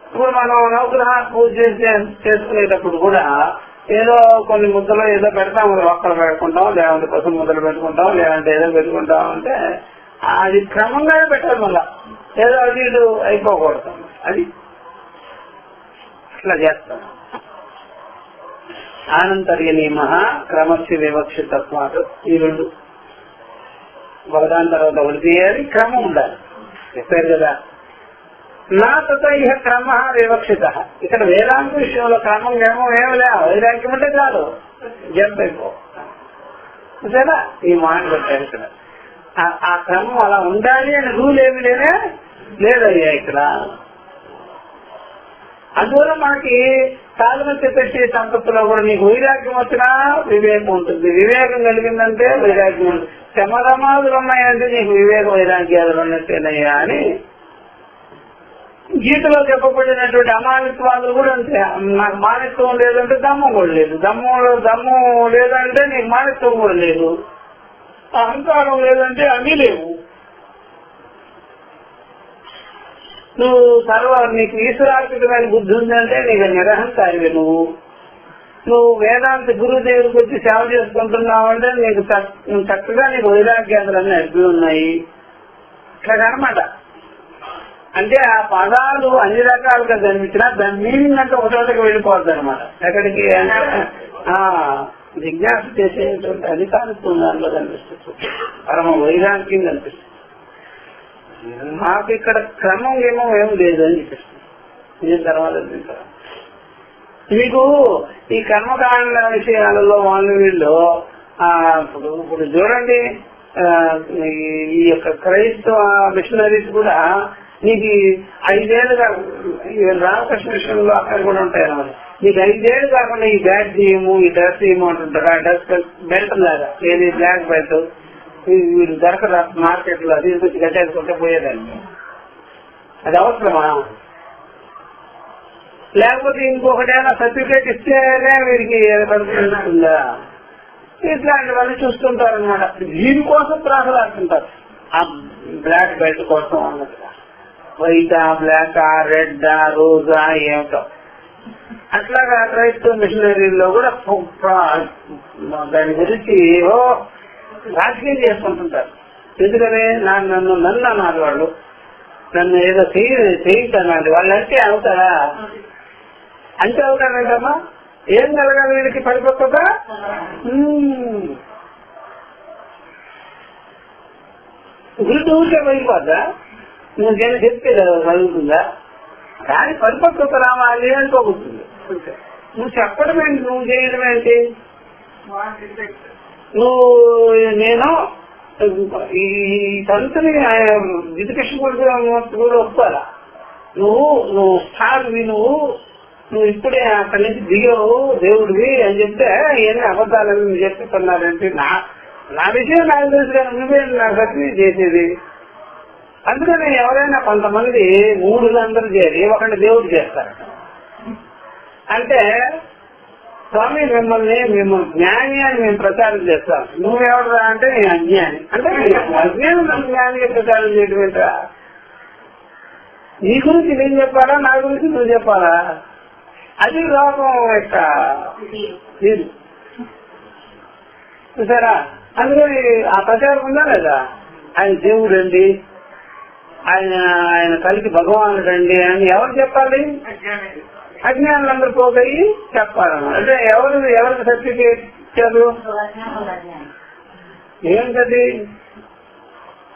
ఇప్పుడు మనం నవగ్రహ పూజ చేసుకునేటప్పుడు కూడా ఏదో కొన్ని ముద్దలు ఏదో పెడతాం, ఒక్కలు పెట్టుకుంటాం, లేదంటే కోసం ముద్దలు పెట్టుకుంటాం, లేదంటే ఏదో పెట్టుకుంటాం అంటే అది క్రమంగానే పెట్టాలి. మళ్ళా ఏదో అది ఇటు అయిపోకూడదు, అది ఇట్లా చేస్తాం. ఆనంతర్య నియమ క్రమస్య వివక్షితత్వాలు ఈ రెండు ఒకదాని తర్వాత ఒకటి చేయాలి, క్రమం ఉండాలి. చెప్పారు కదా. నా తత ఇహ క్రమ వివక్షిత. ఇక్కడ వేదాంత విషయంలో క్రమం ఏమో లే, వైరాగ్యం అంటే కాదు, జంప్ అయిపో. చూసారా ఈ మాట పెట్టారు ఇక్కడ. ఆ క్రమం అలా ఉండాలి అని రూల్ ఏమి లేదయ్యా ఇక్కడ. అందువల్ల మనకి సాధన చెప్పేసి సంపత్తులో కూడా నీకు వైరాగ్యం వచ్చినా వివేకం ఉంటుంది. వివేకం కలిగిందంటే వైరాగ్యం ఉంటుంది. శమధమాదులు ఉన్నాయంటే నీకు వివేక వైరాగ్యాలు ఉన్నట్టేనయ్యా అని గీతలో చెప్పబడినటువంటి అమానిత్వాదులు కూడా అంతే. నాకు మానిత్వం లేదంటే దమ్మం కూడా లేదు, దమ్ము లేదంటే నీకు మానిత్వం కూడా లేదు, అహంకారం లేదంటే అన్నీ లేవు. నువ్వు నీకు ఈశ్వరార్పితమైన బుద్ధి ఉందంటే నీకు నిరహంకారివే. నువ్వు వేదాంత గురుదేవుడికి వచ్చి సేవ చేసుకుంటున్నావంటే నీకు చక్కగా నీకు వైరాగ్యాదులన్నీ అడ్డు ఉన్నాయి. ఇట్లా అనమాట. అంటే ఆ పదాలు అన్ని రకాలుగా కనిపించినా దాని మీనింగ్ అంటే ఒక చోటకి వెళ్ళిపోద్ది అనమాట. ఎక్కడికి అంటే జిజ్ఞాస చేసేటువంటి అధికారిత్వం దానిలో కనిపిస్తుంది, పరమ వైరాగ్యం కనిపిస్తుంది. మాకు ఇక్కడ క్రమం ఏం లేదు అని చెప్పిస్తుంది. దీని తర్వాత మీకు ఈ కర్మకాండ విషయాలలో వాళ్ళు వీళ్ళు ఇప్పుడు చూడండి, ఈ యొక్క క్రైస్తవ మిషనరీస్ కూడా నీకు 5 ఏళ్ళుగా రామకృష్ణ విషయంలో అక్కడ కూడా ఉంటాయి అన్నమాట. నీకు 5 ఏళ్ళు కాకుండా ఈ బ్యాట్ చేయము, ఈ డ్రెస్ చేయము అంటుంటారు. ఆ డ్రెస్ బెల్ట్ లాగా ఏది బ్లాక్ బెల్ట్ వీళ్ళు దొరకదు మార్కెట్ లో, తీసుకొచ్చి కట్టేసుకుంటే పోయేదాన్ని. అది అవసరమా? లేకపోతే ఇంకొకటైనా సర్టిఫికేట్ ఇస్తేనే వీరికి పడుతుందా? ఇట్లాంటివన్నీ చూస్తుంటారు అనమాట. దీనికోసం ప్రాసలాడుతుంటారు, ఆ బ్లాక్ బెల్ట్ కోసం అన్నట్టుగా. వైటా, బ్లాకా, రెడ్డా, రోజా ఏమిటో అట్లాగా క్రైస్తవ మిషనరీలో కూడా దాని గురించి రాజకీయం చేసుకుంటుంటారు. ఎందుకని నన్ను అన్నారు వాళ్ళు, నన్ను ఏదో చేయించన్నాడు వాళ్ళు. అంటే అవుతారా? అంటే అవుతారంటమ్మా. ఏం కలగాలి వీడికి పరిపక్వత? గురించి ఊరికే పోయిపోద్దా? నువ్వు చెప్తే కదా చదువుతుందా? కానీ పరిపక్వత రావాలి అనుకోబోతుంది. నువ్వు చెప్పడం ఏంటి, నువ్వు చేయడం ఏంటి? నేను ఈ సంస్థని విధికృష్ణ కూడా ఒప్పుకోవాలా? నువ్వు స్టార్వి, నువ్వు ఇప్పుడే అక్కడి నుంచి దిగవు దేవుడివి అని చెప్తే ఇవన్నీ అబద్ధాలని చెప్తున్నారంటే నా విషయం నాకు తెలుసు కానీ నువ్వే నా శక్తి చేసేది. అందుకని ఎవరైనా కొంతమంది మూడులందరూ చేయాలి, ఒకటి దేవుడు చేస్తారు. అంటే స్వామి మిమ్మల్ని జ్ఞాని అని మేము ప్రచారం చేస్తాం, నువ్వెవడరా అంటే నేను అజ్ఞాని. అంటే అజ్ఞానం జ్ఞానిగా ప్రచారం చేయడం ఏంటా? నీ గురించి నేను చెప్పాలా, నా గురించి నువ్వు చెప్పాలా? అది లోకం యొక్క చూసారా? అందుకని ఆ ప్రచారం ఉందా లేదా? ఆయన దేవుడు అండి, ఆయన కలిసి భగవానుడు అండి అని ఎవరు చెప్పాలి? అజ్ఞానులందరూ పోయి చెప్పాలన్నమాట. అంటే ఎవరికి సర్టిఫికేట్ ఇచ్చారు? ఏంటది?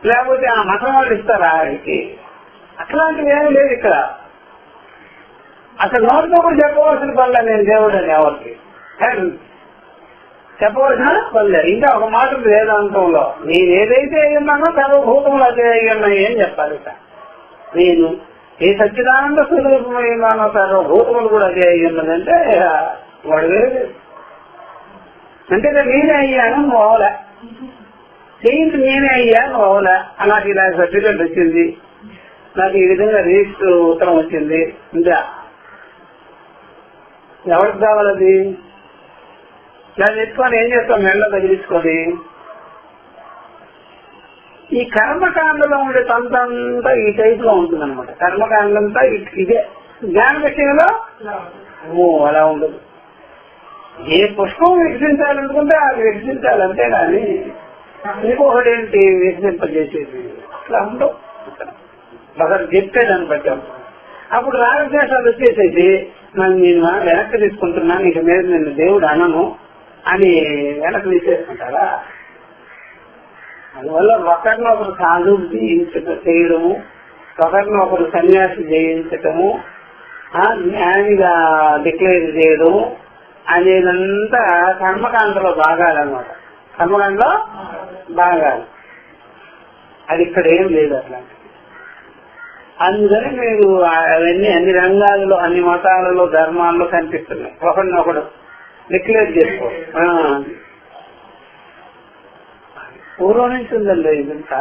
లేకపోతే ఆ మతం వాళ్ళు ఇస్తారా ఆయనకి? అట్లాంటివి ఏమీ లేదు ఇక్కడ. అసలు నోటితో కూడా చెప్పవలసిన పనులే నేను దేవుడు అని ఎవరికి చెప్పవలసిన పనులే. ఇంకా ఒక మాట ఉంది వేదాంతంలో, నేను ఏదైతే అయ్యున్నానో సర్వభూతములు అదే అయ్యున్నాయి అని చెప్పాలి. నేను ఏ సచ్చిదానంద స్వరూపమైనానో సర్వభూతములు కూడా అదే అయ్యున్నదంటే వాడు వేరే. అంటే నేనే అయ్యాను, నువ్వు అవలే. చేయించి నేనే అయ్యాను, నువ్వు అవలే. నాకు ఇలా సర్టిఫికెట్ వచ్చింది, నాకు ఈ విధంగా రిజిస్టర్ ఉత్తరం వచ్చింది. ఇంకా ఎవరికి కావాలది? దాన్ని ఎత్తుకొని ఏం చేస్తాం? మెళ్ళ తగిలించుకొని. ఈ కర్మకాండలో ఉండే తంతంతా ఈ టైప్ లో ఉంటుంది అనమాట. కర్మకాండంతా ఇదే. జ్ఞాన విషయంలో అలా ఉండదు. ఏ పుష్పం వికసించాలనుకుంటే అది వికసించాలి, అంతేగాని ఇంకొకటి ఏంటి వికసింపజేసేది అట్లా ఉండవు. ఒకరు చెప్పేదాన్ని బట్టాం. అప్పుడు రాగద్వేషాలు వచ్చేసేది, నేను వెనక్కి తీసుకుంటున్నాను, ఇక మీద నేను దేవుడు అనను అని వెనక్కి తీసేసుకుంటారా? అందువల్ల ఒకరినొకరు సాధువు చేయడము, ఒకరినొకరు సన్యాసి చేయించటము, జ్ఞానిగా డిక్లేర్ చేయడము అనేదంతా కర్మకాండలో భాగాలన్నమాట. కర్మకాండలో భాగాలు. అది ఇక్కడ ఏం లేదు అట్లాంటి. అందుకని మీరు అవన్నీ అన్ని రంగాలలో, అన్ని మతాలలో, ధర్మాల్లో కనిపిస్తున్నాయి. ఒకరినొకడు డిక్లేర్ చేసుకో. పూర్వం నుంచి ఉందండి ఇదంతా.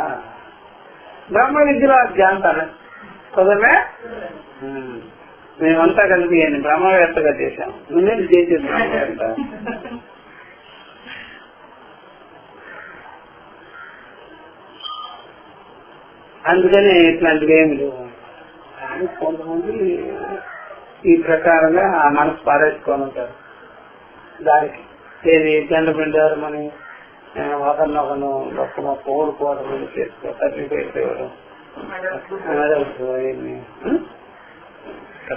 బ్రహ్మ విద్యలో జ్ఞానతాను కుదరమే. మేమంతా కలిపి బ్రహ్మవేత్తగా చేశాం. ముందే చేసేది బ్రహ్మవేత్త. అందుకనే ఇట్లాంటివి ఏమి లేవు. కొంతమంది ఈ ప్రకారంగా ఆ మనసు పారేసుకొని ఉంటారు. దానికి ఏది చంద్రపిండారు మని ఒకరినొకరు గొప్ప ఓడుకోవడం, చేసుకో సర్టిఫికేట్ ఇవ్వడం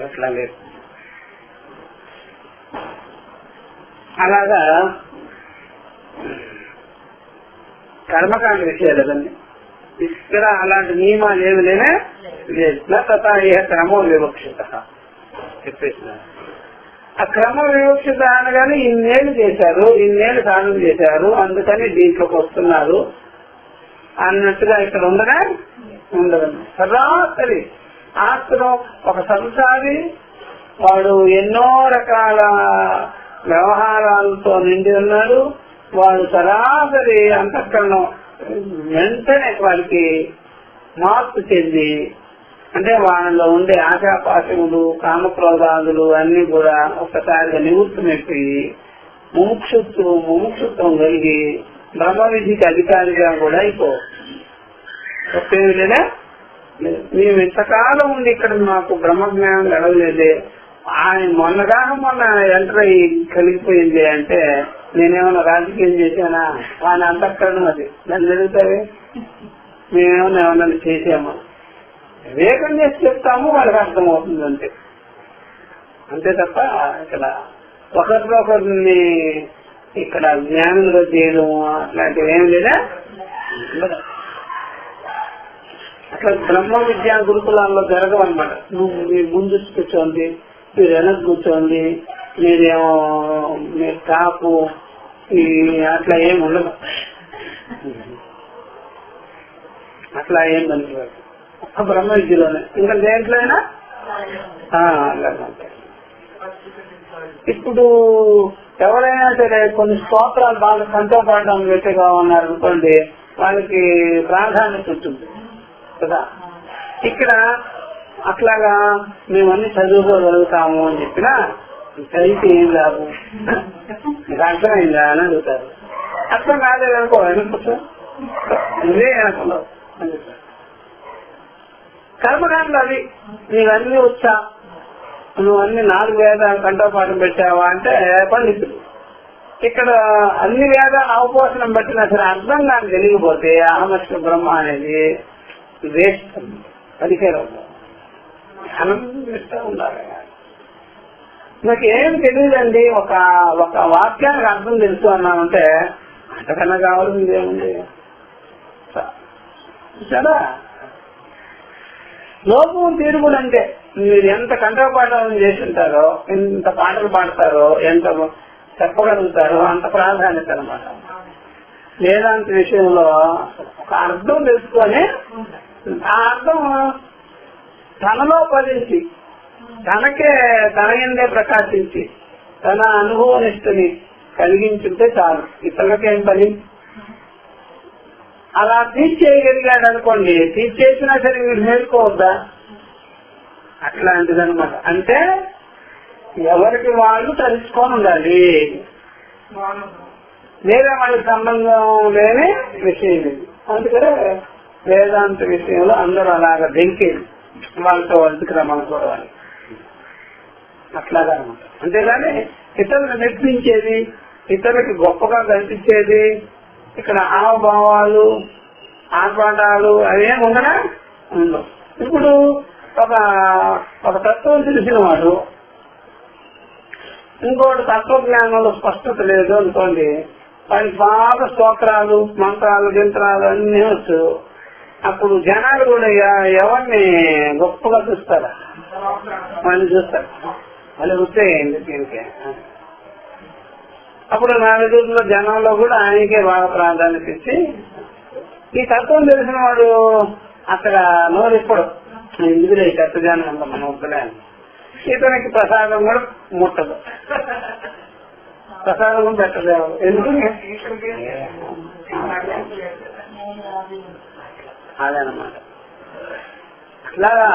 అట్లా లేదు. అలాగా కర్మకాండ విషయాలు కదండి. ఇక్కడ అలాంటి నియమాలు ఏమి లేనే లేదు. తథా క్రమో వివక్షిత చెప్పేసిన. ఆ క్రమ వివక్షిత అనగానే ఇన్నేళ్ళు చేశారు, ఇన్నేళ్ళు సాధన చేశారు, అందుకని దీంట్లోకి వస్తున్నారు అన్నట్టుగా ఇక్కడ ఉండగా ఉండదండి. సరాసరి ఆస్తిలో ఒక సంసారి వాడు ఎన్నో రకాల వ్యవహారాలతో నిండి ఉన్నాడు. వాడు సరాసరి అంతఃకరణం వెంటనే వాడికి మార్పు చెంది, అంటే వాళ్ళలో ఉండే ఆశాపాశములు, కామక్రోధాదులు అన్ని కూడా ఒక్కసారిగా నివృత్తమైపోయి ముముక్షుత్వం కలిగి బ్రహ్మ విధికి అధికారిగా కూడా అయిపోయింది లేదా? మేము ఇంతకాలం ఉండి ఇక్కడ మాకు బ్రహ్మజ్ఞానం కలగలేదే, ఆయన మొన్న ఎంటర్ అయ్యి కలిగిపోయింది అంటే నేనేమన్నా రాజకీయం చేశానా? ఆయన అంతఃకరణం అది. దాన్ని జరుగుతావే మేమేమన్నా చేసామా? వివేకం చేసి చెప్తాము, వాళ్ళకి అర్థమవుతుంది అంతే. అంతే తప్ప ఇక్కడ ఒకరిని ఇక్కడ జ్ఞానంలో చేయడం అట్లాంటివి ఏమి లేదా. అట్లా బ్రహ్మ విద్యా గురుకులాల్లో జరగవన్నమాట. మీరు ముందు కూర్చోండి, మీరు వెనక్కి కూర్చోండి, మీరు టాపు అట్లా ఏమి ఉండదు. అట్లా ఏం పనికిరాదు. ఒక్క బ్రహ్మ విద్యలోనే. ఇంకా దేంట్లో అయినా ఇప్పుడు ఎవరైనా సరే కొన్ని స్తోత్రాలు బాగా కంటోపాఠం వ్యక్తిగా ఉన్నారనుకోండి, వాళ్ళకి ప్రాధాన్యత ఉంటుంది కదా. ఇక్కడ అట్లాగా మేమన్నీ చదువుకోగలుగుతాము అని చెప్పినా చదివితే ఏం లాభం, మీకు అర్థమైందా అని అడుగుతారు. అర్థం కాలేదనుకో వెనకొచ్చు ఇదే అనుకున్నావు అని చెప్తారు. కర్మకాండలు అవి నీవన్నీ వచ్చా, నువ్వు అన్ని 4 వేదాలు కంఠోపాఠం పెట్టావా అంటే పండితుడు. ఇక్కడ అన్ని వేదాలు అవపోసనం పెట్టినా సరే అర్థం నాకు తెలియకపోతే అహమస్య బ్రహ్మ అనేది వేస్ట్, పదికేరం అనంతం ఉండాలి. నాకు ఏం తెలియదండి, ఒక వాక్యానికి అర్థం తెలుసు అన్నామంటే అంతకన్నా కావాల్సింది ఏముంది సరే. లోపం తీరుగుడు అంటే మీరు ఎంత కంఠోపాఠం చేసి ఉంటారో, ఎంత పాటలు పాడతారో, ఎంత చెప్పగలుగుతారో అంత ప్రాధాన్యత అనమాట. వేదాంత విషయంలో ఒక అర్థం తెలుసుకొని ఆ అర్థం తనలో ఫలించి తన ఎందే ప్రకాశించి తన అనుభవనిష్టని కలిగించుంటే చాలు, ఇతరులకేం పని. అలా తీర్చేయగలిగాడు అనుకోండి, తీర్చేసినా సరే మీరు మేలుకోవద్దా, అట్లాంటిదనమాట. అంటే ఎవరికి వాళ్ళు తెలుసుకొని ఉండాలి, వేరే వాళ్ళకి సంబంధం లేని విషయం ఇది. అందుకనే వేదాంత విషయంలో అందరూ అలాగా దింకి వాళ్ళతో క్రమనుకోవాలి అట్లాగా అనమాట. అంతేగాని ఇతరులను మెప్పించేది, ఇతరులకి గొప్పగా కనిపించేది, ఇక్కడ హావభావాలు ఆర్భాటాలు అవేం ఉండనా ఉండవు. ఇప్పుడు ఒక తత్వం తెలిసిన వాడు ఇంకోటి తత్వజ్ఞానంలో స్పష్టత లేదు అనుకోండి, వాడికి బాగా స్తోత్రాలు మంత్రాలు యంత్రాలు అన్నీ వచ్చు. అప్పుడు జనాలు కూడా ఎవరిని గొప్పగా చూస్తారా, వాళ్ళని చూస్తారు, వాళ్ళు వృత్తేయండి దీనికి. అప్పుడు నా ఎదురులో జనంలో కూడా ఆయనకే బాగా ప్రాధాన్యత ఇచ్చి, ఈ తత్వం తెలిసిన వాడు అక్కడ నోరిప్పుడు ఇందులో ఈ తత్వజ్ఞానం అంత మన వద్దులే, ఇతనికి ప్రసాదం కూడా ముట్టదు, ప్రసాదం కూడా పెట్టదు. ఎందుకు అదనమాట. అట్లాగా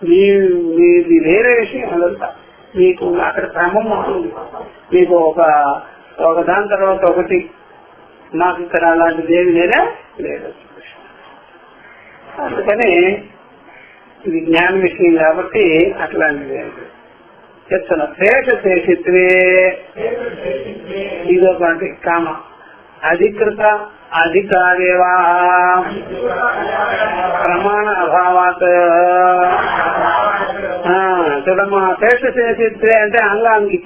మీది వేరే విషయం అదంతా. మీకు అక్కడ క్రమం ఉంటుంది, మీకు ఒక దాని తర్వాత ఒకటి. మాకు ఇక్కడ అలాంటిది ఏమి లేదు. అందుకని ఇది జ్ఞాన విషయం కాబట్టి అట్లాంటిది చెప్తున్నా. శేషిత్వే ఇదొకటి కామ అధికృత అధికారేవా ప్రమాణ అభావాత్. చూడమ్మా, శేషిత్వే అంటే అంగాంగి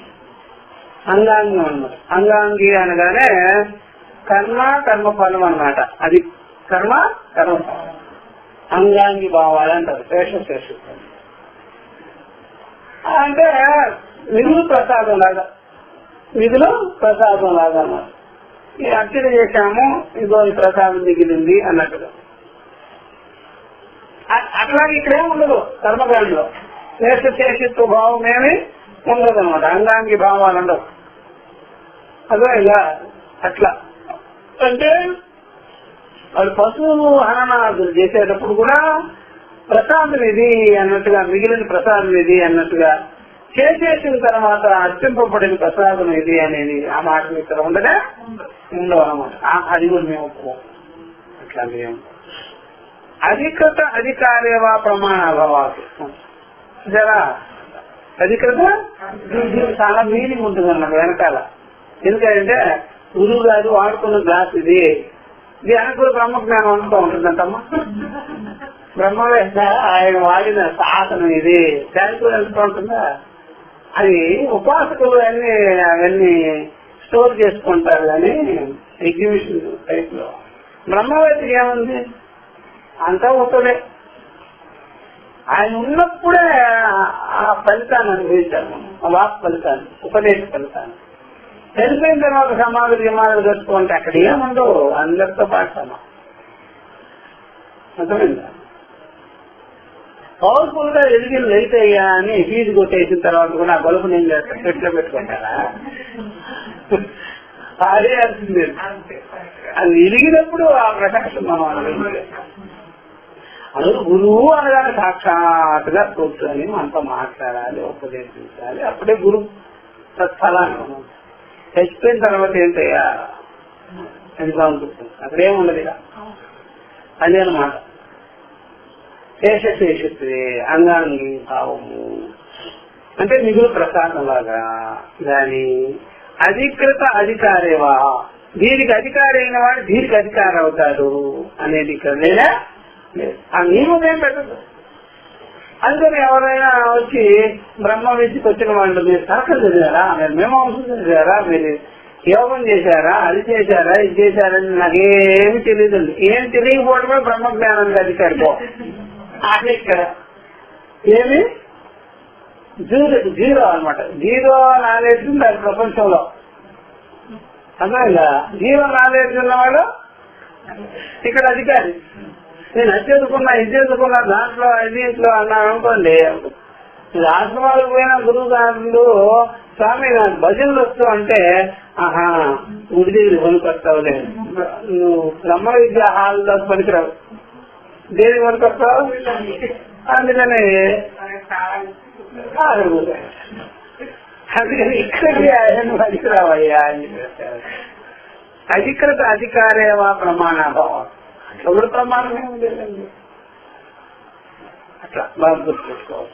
అన్నమాట. అంగాంగి అనగానే కర్మఫలం అన్నమాట. అది కర్మఫలం అంగాంగి భావాలు అంటారు. శేషిత్వం అంటే విధులు ప్రసాదం లాగా అన్నమాట. ఈ అర్చన చేశాము, ఇదో ఈ ప్రసాదం మిగిలింది అన్నట్టుగా. అట్లాగే ఇక్కడే ఉండదు కర్మకాండలో. శేషిత్వ భావం ఏమి ఉండదు అనమాట. అంగాంగి భావాలు ఉండవు. అదే ఇలా అట్లా అంటే వాళ్ళు పశువు హరణాదులు చేసేటప్పుడు కూడా ప్రసాదం ఇది అన్నట్టుగా, మిగిలిన ప్రసాదం ఇది అన్నట్టుగా, చేసేసిన తర్వాత అర్చింపబడిన ప్రసాదం ఇది అనేది ఆ మాట ఇక్కడ ఉండగా ఉండవు అనమాట. అది కూడా మేము ఒప్పుకోం. అట్లా మేము అధికృత అధికారేవా ప్రమాణాభావాలు జరా అధికృత చాలా మీనింగ్ ఉంటుంది అన్నమాట వెనకాల. ఎందుకంటే గురువు గారు వాడుకున్న గ్లాస్ ఇది వెనక బ్రహ్మజ్ఞానం అంతా ఉంటుందంటమ్మా. బ్రహ్మవేత్త ఆయన వాడిన శాసనం ఇది దానికి కూడా ఎంత ఉంటుందా? అది ఉపాసకులు అవన్నీ స్టోర్ చేసుకుంటారు కానీ ఎగ్జిబిషన్ టైప్ లో. బ్రహ్మవేత్తకి ఏముంది, అంతా ఉంటుందే. ఆయన ఉన్నప్పుడే ఆ ఫలితాన్ని అనుభవించారు, ఆ వాక్ ఫలితాన్ని, ఉపదేశ ఫలితాన్ని. చనిపోయిన తర్వాత సమాధులు కట్టుకుంటే అక్కడ ఏముండవు, అందరితో పాటు సమాధి. అర్థమైందా? పవర్ఫుల్ గా ఎదిగిన లైట్ అయ్యా అని ఫీజు కొట్టేసిన తర్వాత కూడా ఆ బల్బు నేను చేస్తాను చెట్లో పెట్టుకుంటారా? అదే అర్థం. అది ఎదిగినప్పుడు ఆ ప్రకాశం మనం అందులో గురువు అనగానే సాక్షాత్తుగా కూర్చొని మనతో మాట్లాడాలి, ఉపదేశించాలి. అప్పుడే గురువు తత్ఫలాన్ని చచ్చిపోయిన తర్వాత ఏంటయ్యా ఎంత ఉంటుంది, అక్కడేముండదు. ఇక అదే అనమాట. శేషశేషత్వే అంగాంగి భావము అంటే మిగులు ప్రసాదం లాగా. దాని అధికృత అధికారేవా, దీనికి అధికారి అయిన వాడు దీనికి అధికారి అవుతాడు అనేది ఇక్కడ లేదా ఆ నియమం ఏం పెట్టదు. అందుకని ఎవరైనా వచ్చి బ్రహ్మ విద్యకు వచ్చిన వాళ్ళు మీరు శాస్త్రం చదివారా, మీరు మీమాంసం చదివారా, మీరు యోగం చేశారా, అది చేశారా, ఇది చేశారని నాకేమి తెలియదండి. ఏం తెలియకపోవడమే బ్రహ్మ జ్ఞానానికి అధికారి పో. అది ఇక్కడ ఏమి జీరో అనమాట. జీరో నాలెడ్జ్ ఉంది ప్రపంచంలో. అర్థమైందా? జీరో నాలెడ్జ్ ఉన్నవాడు ఇక్కడ అధికారి. నేను అది చదువుకున్నా, ఇది చదువుకున్నా, దాంట్లో దీంట్లో అన్నాను అనుకోండి. ఆశ్రమాలకు పోయిన గురువు గారు స్వామి నాకు భజనలు వస్తూ అంటే ఆహా గుడి దగ్గర పనికొస్తావులే, నువ్వు బ్రహ్మ విద్యా హాల్లో పనికిరావు, దేని పనికొస్తావు? అందుకని అందుకని ఇక్కడికి ఆయన పనికిరావయ్యా అని చెప్పారు. అధికృత అధికారేవా ప్రమాణాభావం. ఎవరు ప్రమాణం ఏమి లేదండి. అట్లా బాగా గుర్తుపెట్టుకోవాలి.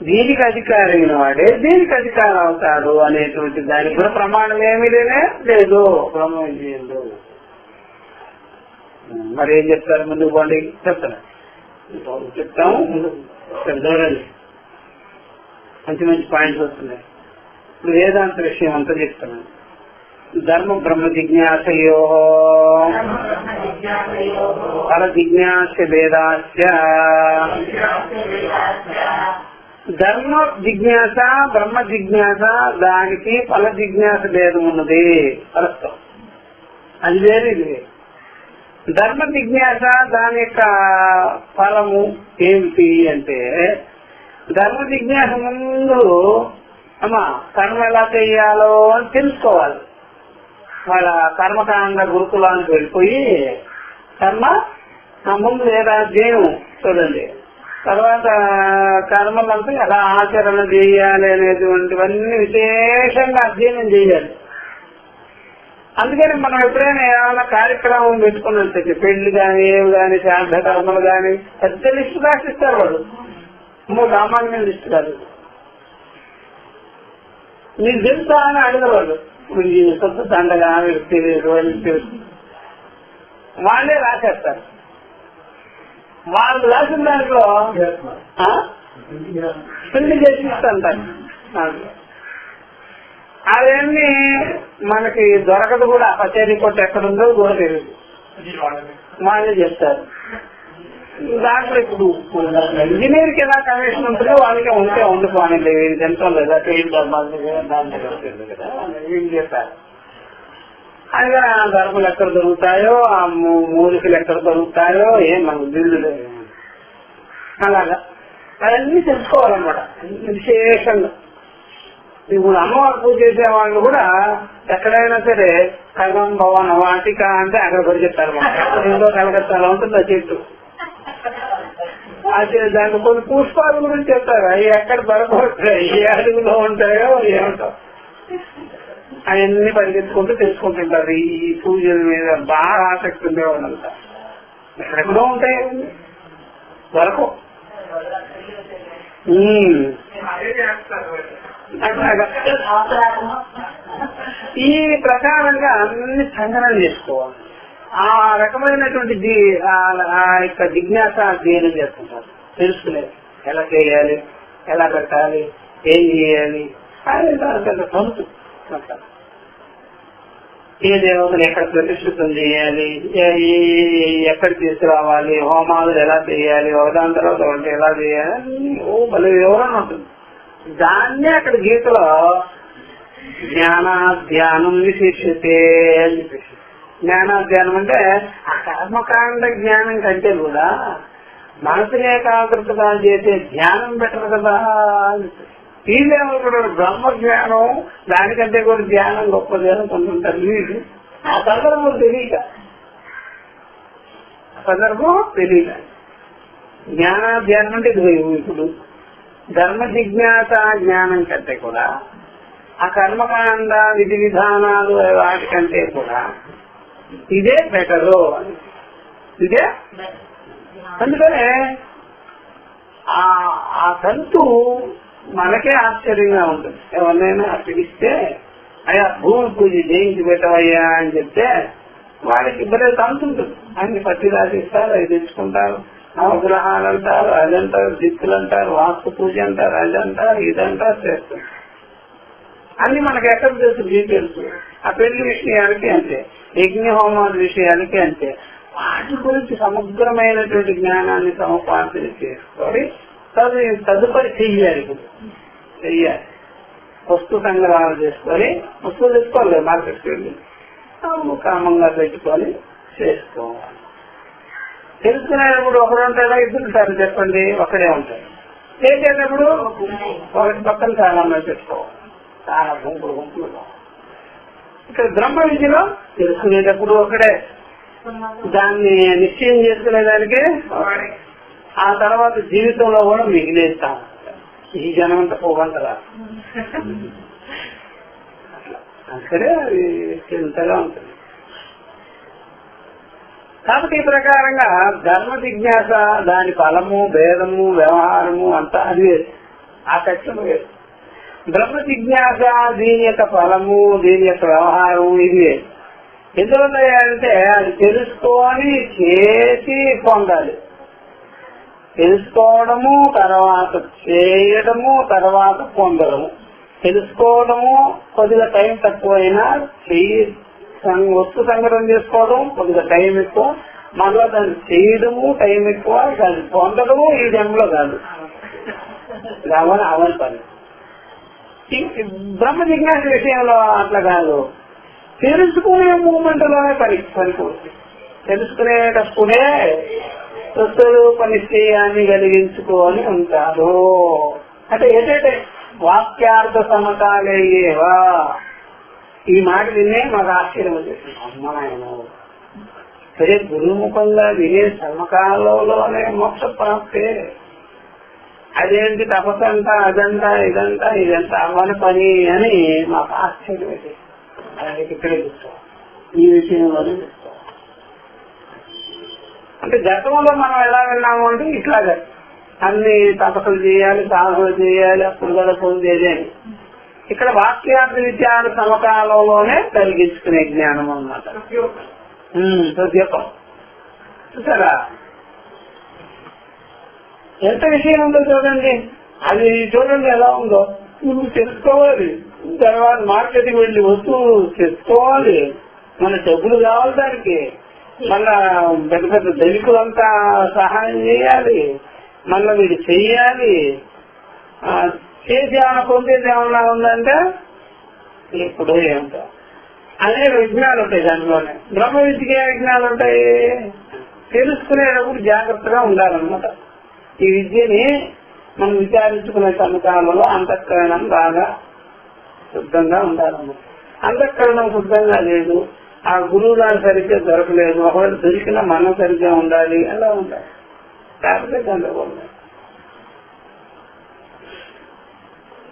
దీనికి అధికారి అయిన వాడే దీనికి అధికారం అవుతాడు అనేటువంటి దానికి కూడా ప్రమాణం ఏమీ లేదు. బ్రహ్మ లేదు. మరి ఏం చెప్తారు? ముందుకు పోండి చెప్తాను, చెప్తాము. చూడండి మంచి మంచి పాయింట్స్ వస్తున్నాయి. ఇప్పుడు వేదాంత విషయం అంతా చెప్తున్నాను. ధర్మ బ్రహ్మ జిజ్ఞాసయో ఫల జిజ్ఞాస భేదాస్య. ధర్మ జిజ్ఞాస బ్రహ్మ జిజ్ఞాస దానికి ఫల జిజ్ఞాస భేదం ఉన్నది. పరస్పరం అది వేరు ఇది వేరు. ధర్మ జిజ్ఞాస దాని యొక్క ఫలము ఏమిటి అంటే, ధర్మ జిజ్ఞాస ముందు అమ్మా కర్మ ఎలా చెయ్యాలో అని తెలుసుకోవాలి. వాళ్ళ కర్మకాండ గురుకులానికి వెళ్ళిపోయి కర్మ ముందు లేదా అధ్యయనం చూడండి. తర్వాత కర్మలంతా ఎలా ఆచరణ చేయాలి అనేటువంటివన్నీ విశేషంగా అధ్యయనం చేయాలి. అందుకని మనం ఎప్పుడైనా ఏమైనా కార్యక్రమం పెట్టుకున్నాం, పెళ్లి కానీ ఏవి కానీ శ్రాద్ధ కర్మలు కానీ పెద్ద లిస్టు రాసిస్తారు వాళ్ళు. సామాన్య లిస్టు కాదు. మీకు తెలుసా అని అడగవాళ్ళు. కొత్త దండగా వాళ్ళే రాసేస్తారు. వాళ్ళు రాసిన దాంట్లో పెళ్లి చేసి ఇస్తుంటారు. అవన్నీ మనకి దొరకదు కూడా. కచేరీ కొట్టు ఎక్కడుందో కూడా తెలియదు, వాళ్ళే చెప్తారు. దాంట్లో ఇప్పుడు ఇంజనీర్కి ఎలా కమిషన్ ఉంటుందో వాళ్ళకే ఉంటే ఉండిపోని తింటాం లేదా ఏం చేస్తారు. అది ధర్మలు ఎక్కడ దొరుకుతాయో, ఆ మూలికలు ఎక్కడ దొరుకుతాయో ఏం మనకు దిల్లు లేదు. అలాగా అవన్నీ తెలుసుకోవాలన్నమాట విశేషంగా. ఇప్పుడు అమ్మవారు పూజ చేసే వాళ్ళు కూడా ఎక్కడైనా సరే కగం భవన వాటిక అంటే అక్కడ పరిగెత్తారు. ఏదో కలకత్తాలో ఉంటుంది ఆ చెట్టు. అది దాంట్లో కొన్ని పుష్పాలు గురించి చెప్తారు. అవి ఎక్కడ దొరకవుతాయి, ఏ అడుగులో ఉంటాయో ఏమిటో అవన్నీ పరిగెత్తుకుంటూ తెలుసుకుంటుంటారు. ఈ పూజల మీద బాగా ఆసక్తి ఉండేవాళ్ళంతా ఎక్కడెక్కడో ఉంటాయి, దొరకవు. ఈ ప్రకారంగా అన్ని సంగ్రహం చేసుకోవాలి. ఆ రకమైనటువంటి ఆ యొక్క జిజ్ఞాస అధ్యయనం చేస్తుంటారు. తెలుసుకునేది ఎలా చేయాలి, ఎలా పెట్టాలి, ఏం చేయాలి అని దానికంత సొంతం. ఏ దేవతను ఎక్కడ ప్రతిష్ఠితం చేయాలి, ఎక్కడ తీసుకురావాలి, హోమాదులు ఎలా చేయాలి, ఒకదాని తర్వాత ఒకటి ఎలా చేయాలి, భలే వివరణ ఉంటుంది. దాన్నే అక్కడ గీతలో జ్ఞానాధ్యానం విశిష్యతే అని చెప్పేసి. జ్ఞానాధ్యానం అంటే ఆ కర్మకాండ జ్ఞానం కంటే కూడా మనసుని ఏకాగ్రతగా చేసే ధ్యానం బెటర్ కదా. వీళ్ళేమో కూడా బ్రహ్మ జ్ఞానం దానికంటే కూడా ధ్యానం గొప్పది అనుకుంటుంటారు వీళ్ళు. ఆ సందర్భం తెలియక జ్ఞానాధ్యానం అంటే ఇది. ఇప్పుడు ధర్మ జిజ్ఞాస జ్ఞానం కంటే కూడా ఆ కర్మకాండ విధి విధానాలు వాటికంటే కూడా ఇదే బెటరు. ఇదే అందుకనే ఆ తంతు మనకే ఆశ్చర్యంగా ఉంటుంది. ఎవరినైనా పిలిస్తే అయ్యా భూమి పూజ జయించి పెట్టవయ్యా అని చెప్తే వాడికి ఇద్దరే తంతు ఉంటుంది. అన్ని పట్టి రాసిస్తారు, అవి తెచ్చుకుంటారు, నవగ్రహాలు అంటారు, అదంటారు, దిక్కులు అంటారు, వాస్తు పూజ అంటారు, అదంటారు, ఇదంటారు చేస్తారు. అన్ని మనకు ఎక్కడ తెలుసు డీటెయిల్స్. ఆ పెళ్లి విషయాలకి అంతే, యజ్ఞ హోమాల విషయాలకి అంతే. వాటి గురించి సమగ్రమైనటువంటి జ్ఞానాన్ని సముపార్జన చేసుకొని తదుపరి చెయ్యాలి. వస్తు సంగ్రహాలు చేసుకొని, వస్తువులు తెచ్చుకోవాలి మార్కెట్కి వెళ్ళి కామంగా పెట్టుకొని చేసుకోవాలి. తెలుసుకునేటప్పుడు ఒకరు ఉంటారా, ఇద్దరు ఉంటారు చెప్పండి? ఒకడే ఉంటారు. చేసేటప్పుడు ఒకటి పక్కన చాలా మంది పెట్టుకోవాలి, చాలా గుంపులుగా. ఇక్కడ బ్రహ్మ విద్యలో తెలుసుకునేటప్పుడు ఒకడే, దాన్ని నిశ్చయం చేసుకునేదానికి ఆ తర్వాత జీవితంలో కూడా మిగిలేస్తాం. ఈ జనమంతా పోగంటారా అక్కడే అది చింతగా ఉంటుంది. కాబట్టి ఈ ప్రకారంగా ధర్మ జిజ్ఞాస దాని ఫలము, భేదము, వ్యవహారము అంతా అది వేరు, ఆ కష్టం వేరు. బ్రహ్మ జిజ్ఞాస దీని యొక్క ఫలము, దీని యొక్క వ్యవహారము ఇది వేరు. ఎందుకంటే అది తెలుసుకొని చేసి పొందాలి. తెలుసుకోవడము, తర్వాత చేయడము, తర్వాత పొందడము. తెలుసుకోవడము కొద్దిగా టైం తక్కువైనా వస్తు సంగ్రహం చేసుకోవడం కొద్దిగా టైం ఎక్కువ, మళ్ళా దాన్ని చేయడము టైం ఎక్కువ, దాన్ని పొందడము ఈ జన్మలో కాదు, అవని పని. బ్రహ్మ జిజ్ఞాస విషయంలో అట్లా కాదు, తెలుసుకునే మూమెంట్ లోనే పనికొస్తుంది. తెలుసుకునేటప్పుడే స్వస్వరూప నిశ్చయాన్ని కలిగించుకొని ఉంటారు. అంటే ఏంటంటే వాక్యార్థ సమకాలేవా. ఈ మాట వినే మాకు ఆశ్చర్యం వచ్చేసింది. అమ్మాయన సరే గురుముఖంగా వినే సమకాలంలోనే మోక్ష ప్రాప్తే, అదేంటి తపస్సంట అదంతా ఇదంతా అవ్వని పని అని మాకు ఆశ్చర్యం వచ్చేసింది. అలాగే ఇక్కడే చూస్తాం, ఈ విషయంలోనే చూస్తాం. అంటే గతంలో మనం ఎలా విన్నాము అంటే ఇట్లాగా అన్ని తపస్సులు చేయాలి, సాధనలు చేయాలి, అప్పుడు కదా పొందేది అని. ఇక్కడ వాక్యార్థ విద్యాలు సమకాలంలోనే కలిగించుకునే జ్ఞానం అన్నమాట. సద్యపం చూసారా ఎంత విషయం ఉందో చూడండి. అది చూడండి ఎలా ఉందో. నువ్వు తెలుసుకోవాలి, తర్వాత మార్కెట్కి వెళ్ళి వస్తువులు తెచ్చుకోవాలి, మన డబ్బులు కావాలి దానికి, మళ్ళా పెద్ద పెద్ద ధనికులంతా సహాయం చేయాలి, మళ్ళా వీడు చెయ్యాలి. చేసి ఏమైనా పొందేది ఏమన్నా ఉందంటే ఇప్పుడు ఏమిటో అనేక విజ్ఞానాలు ఉంటాయి దానిలోనే. బ్రహ్మ విద్యకి ఏ విజ్ఞానాలు ఉంటాయి? తెలుసుకునేటప్పుడు జాగ్రత్తగా ఉండాలన్నమాట. ఈ విద్యని మనం విచారించుకునే సమకాలంలో అంతఃకరణం బాగా శుద్ధంగా ఉండాలన్నమాట. అంతఃకరణం శుద్ధంగా లేదు, ఆ గురువు గారు సరిగ్గా దొరకలేదు, ఒకవేళ దొరికినా మనం సరిగ్గా ఉండాలి, అలా ఉండాలి. కాకపోతే గందరగోళం.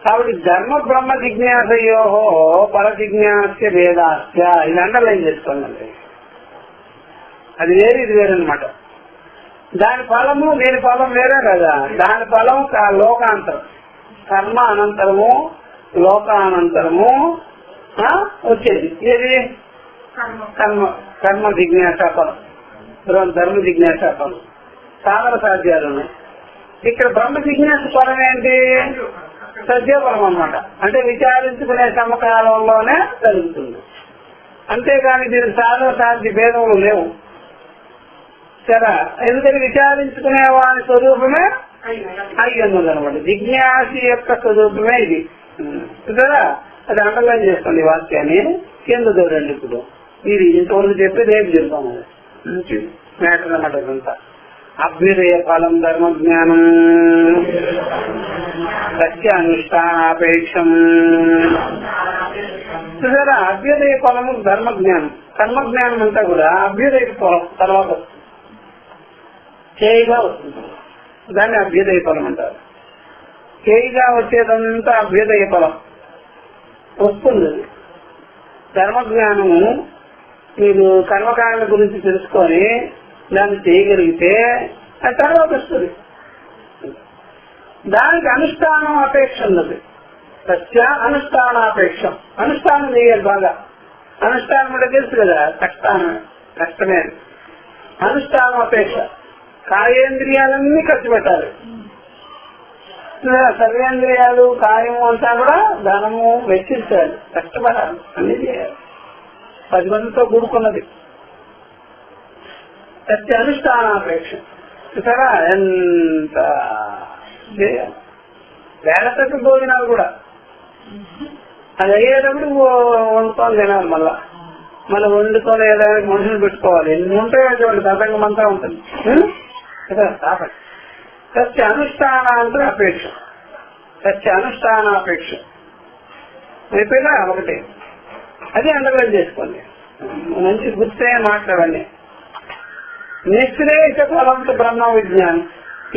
కాబట్టి ధర్మ బ్రహ్మ జిజ్ఞాసయో పర జిజ్ఞాస్య వేదాస్య, ఇది అండర్లైన్ చేసుకోండి. అది వేరు, ఇది వేరనమాట. దాని ఫలము దీని ఫలం వేరే కదా. దాని ఫలం లోకాంతరం, కర్మ అనంతరము లోకానంతరము వచ్చేది. ఏది? కర్మ జిజ్ఞాస ఫలం, ధర్మ జిజ్ఞాస ఫలం, సాధన సాధ్యాలు ఉన్నాయి. ఇక్కడ బ్రహ్మ జిజ్ఞాస ఫలం ఏంటి? సత్యఫలం అన్నమాట. అంటే విచారించుకునే సమకాలంలోనే జరుగుతుంది. అంతేగాని దీనికి సాధన సాధ్య భేదములు లేవు. సరే, ఎందుకని విచారించుకునే వాని స్వరూపమే అయ్యున్నది అనమాట. జిజ్ఞాసి యొక్క స్వరూపమే ఇది. కదా, అది అండర్లైన్ చేసుకోండి వాక్యాన్ని. కింద చూడండి. ఇప్పుడు ఇది ఇంతవరకు చెప్పి రేపు చెప్తాము మ్యాటర్ అన్నమాట. ఇదంతా అభ్యుదయ ఫలం ధర్మ జ్ఞానం సత్య అనుష్ఠానాపేక్షం. చూసారా, అభ్యుదయ ఫలము ధర్మ జ్ఞానం, కర్మ జ్ఞానం అంతా కూడా అభ్యుదయ ఫలం తర్వాత చేయిగా వస్తుంది. దాన్ని అభ్యుదయ ఫలం అంటారు. చేయిగా వచ్చేదంతా అభ్యుదయ ఫలం వస్తుంది. ధర్మజ్ఞానము మీరు కర్మకాండ గురించి తెలుసుకొని దాన్ని చేయగలిగితే అది తర్వాత వస్తుంది. దానికి అనుష్ఠానం అపేక్ష ఉన్నది. సత్య అనుష్ఠానాపేక్ష. అనుష్ఠానం చేయాలి బాగా. అనుష్ఠానం అంటే తెలుసు కదా, కష్టమే. అనుష్ఠానం అపేక్ష. కాయేంద్రియాలన్నీ ఖర్చు పెట్టాలి. సర్వేంద్రియాలు కాయము అంతా కూడా ధనము వెచ్చించాలి, కష్టపడాలి, అన్ని చేయాలి. 10 మందితో కూడుకున్నది. సత్య అనుష్ఠానాపేక్ష. చూసారా ఎంత చేయాలి. వేలతట్టు భోజనాలు కూడా అది అయ్యేటప్పుడు వండుకొని తినాలి. మళ్ళీ వండుకొని ఏదైనా మనుషులు పెట్టుకోవాలి. ఎన్ని ఉంటాయో చూడండి, తతంగం అంతా ఉంటుంది కదా. కాబట్టి సత్య అనుష్ఠానాంతర అపేక్ష. సత్య అనుష్ఠానాపేక్ష అయిపోయినా ఒకటి. అది అండర్లైన్ చేసుకోండి. మంచి గుర్తే మాట్లాడండి. నిశ్రేష ఫలంతో బ్రహ్మ విజ్ఞానం.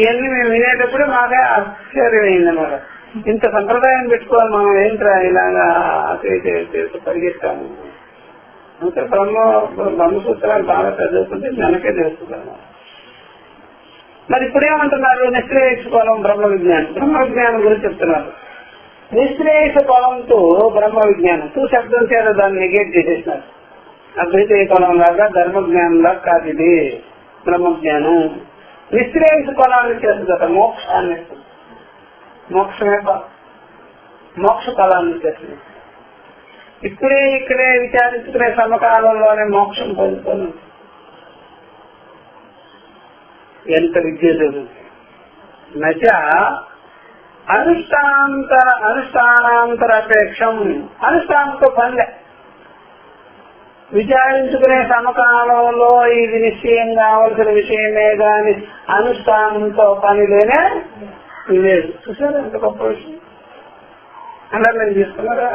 ఇవన్నీ మేము వినేటప్పుడు మాకే ఆశ్చర్యమైంది అన్నమాట. ఇంత సంప్రదాయం పెట్టుకోవాలి మనం, ఏంట్రా ఇలాగా పరిగెత్తాము. అంటే బ్రహ్మసూత్రాలు బాగా చదువుకుంటే మనకే తెలుస్తుంది. మరి ఇప్పుడేమంటున్నారు? నిశ్రేయస ఫలం బ్రహ్మ విజ్ఞానం. బ్రహ్మ విజ్ఞానం గురించి చెప్తున్నారు. నిశ్రేయస ఫలంతో బ్రహ్మ విజ్ఞానం. శబ్దం చేత దాన్ని నెగేట్ చేసేసినారు. అద్వైత ఫలం లాగా ధర్మ జ్ఞానం లాగా కాదు ఇది బ్రహ్మజ్ఞానం. నిశ్రేయస ఫలాన్ని చేస్తుంది, మోక్షాన్ని. మోక్షమే మోక్ష ఫలాన్ని చేస్తుంది. ఇక్కడే విచారించుకునే సమకాలంలోనే మోక్షం పొందుతుంది. ఎంత విద్య జరుగుతుంది. నచ అనుష్ఠానాంతర అపేక్షం. అనుష్ఠానంతో పనిలే. విచారించుకునే సమకాలంలో ఇది నిశ్చయం కావలసిన విషయమే గాని అనుష్ఠానంతో పనిలేనే లేదు. చూసారా ఎంత గొప్ప విషయం. అండర్లైన్ చేసుకున్నారా?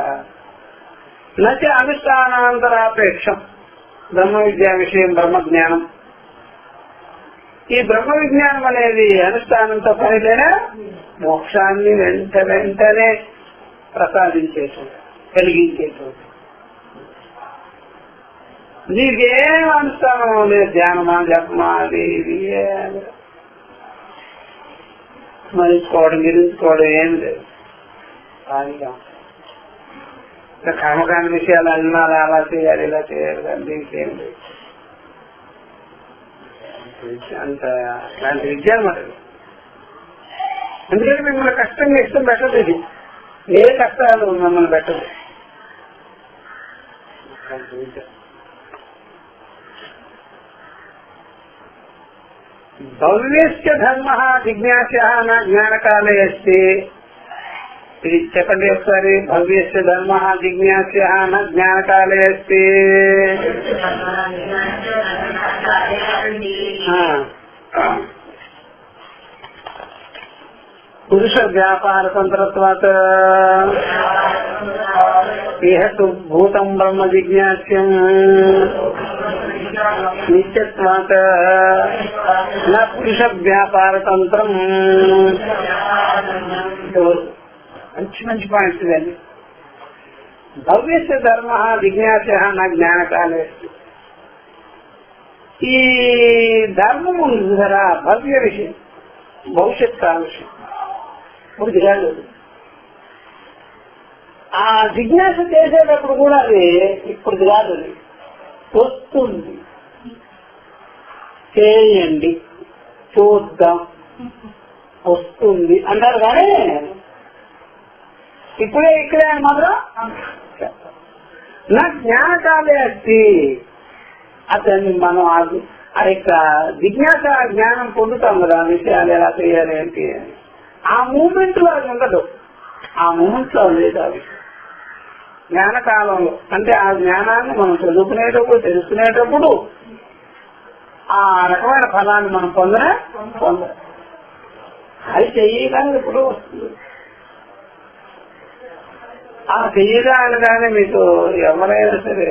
నచ అనుష్ఠానాంతరాపేక్షం. బ్రహ్మ విద్యా విషయం బ్రహ్మజ్ఞానం. ఈ బ్రహ్మ విజ్ఞానం అనేది అనుష్ఠానంతో పనిలేనా మోక్షాన్ని వెంటనే ప్రసాదించేటువంటి, కలిగించేటువంటి. నీకేం అనుష్ఠానం లేదు. ధ్యానమా, జపమా, అది స్మరించుకోవడం, గిరించుకోవడం ఏమి లేదు. కర్మకాండ విషయాలు అన్నారు, అలా చేయాలి, ఇలా చేయాలి, కానీ దీనికి ఏం లేదు. అంత అలాంటి విద్య అన్నమాట. ఎందుకంటే మిమ్మల్ని కష్టంగా ఇష్టం పెట్టదు. ఇది ఏ కష్టాలు మిమ్మల్ని పెట్టదు. భవ్యస్య ధర్మ జిజ్ఞాస నా జ్ఞానకాలే అస్తి. ఇది చెప్పండి ఒకసారి. భవ్యస్య ధర్మ జిజ్ఞాస నా జ్ఞానకాలే అస్తి. పురుష వ్యాపార తంత్రత్వాత్ ఇహ తు భూతం బ్రహ్మ జిజ్ఞాస్యం నిత్యత్వాత్ న పురుష వ్యాపార తంత్రం. మంచి పాయింట్స్ ఇవన్నీ. భవ్యస్య ధర్మ జిజ్ఞాస నా జ్ఞానకాలే. ఈ ధర్మము ధరా భవ్య విషయం, భవిష్యత్ కాల విషయం. ఇప్పుడు కాదు. ఆ జిజ్ఞాస చేసేటప్పుడు కూడా అది ఇప్పుడు కాదు, అది వస్తుంది. చేయండి, చూద్దాం, వస్తుంది అంటారు. కానీ ఇక్కడే మాత్రం నా జ్ఞానకాలే అస్తి. అతన్ని మనం ఆ యొక్క జిజ్ఞాస జ్ఞానం పొందుతాం కదా, విషయాలు ఎలా చేయాలి ఏంటి. ఆ మూమెంట్ లో అది ఉండదు. ఆ మూమెంట్ లో లేదు అది. జ్ఞానకాలంలో అంటే ఆ జ్ఞానాన్ని మనం చదువుకునేటప్పుడు, తెలుసుకునేటప్పుడు ఆ రకమైన ఫలాన్ని మనం పొందరా అది చెయ్యగానే ఇప్పుడు వస్తుంది. ఆ చెయ్యగానే మీకు ఎవరైనా సరే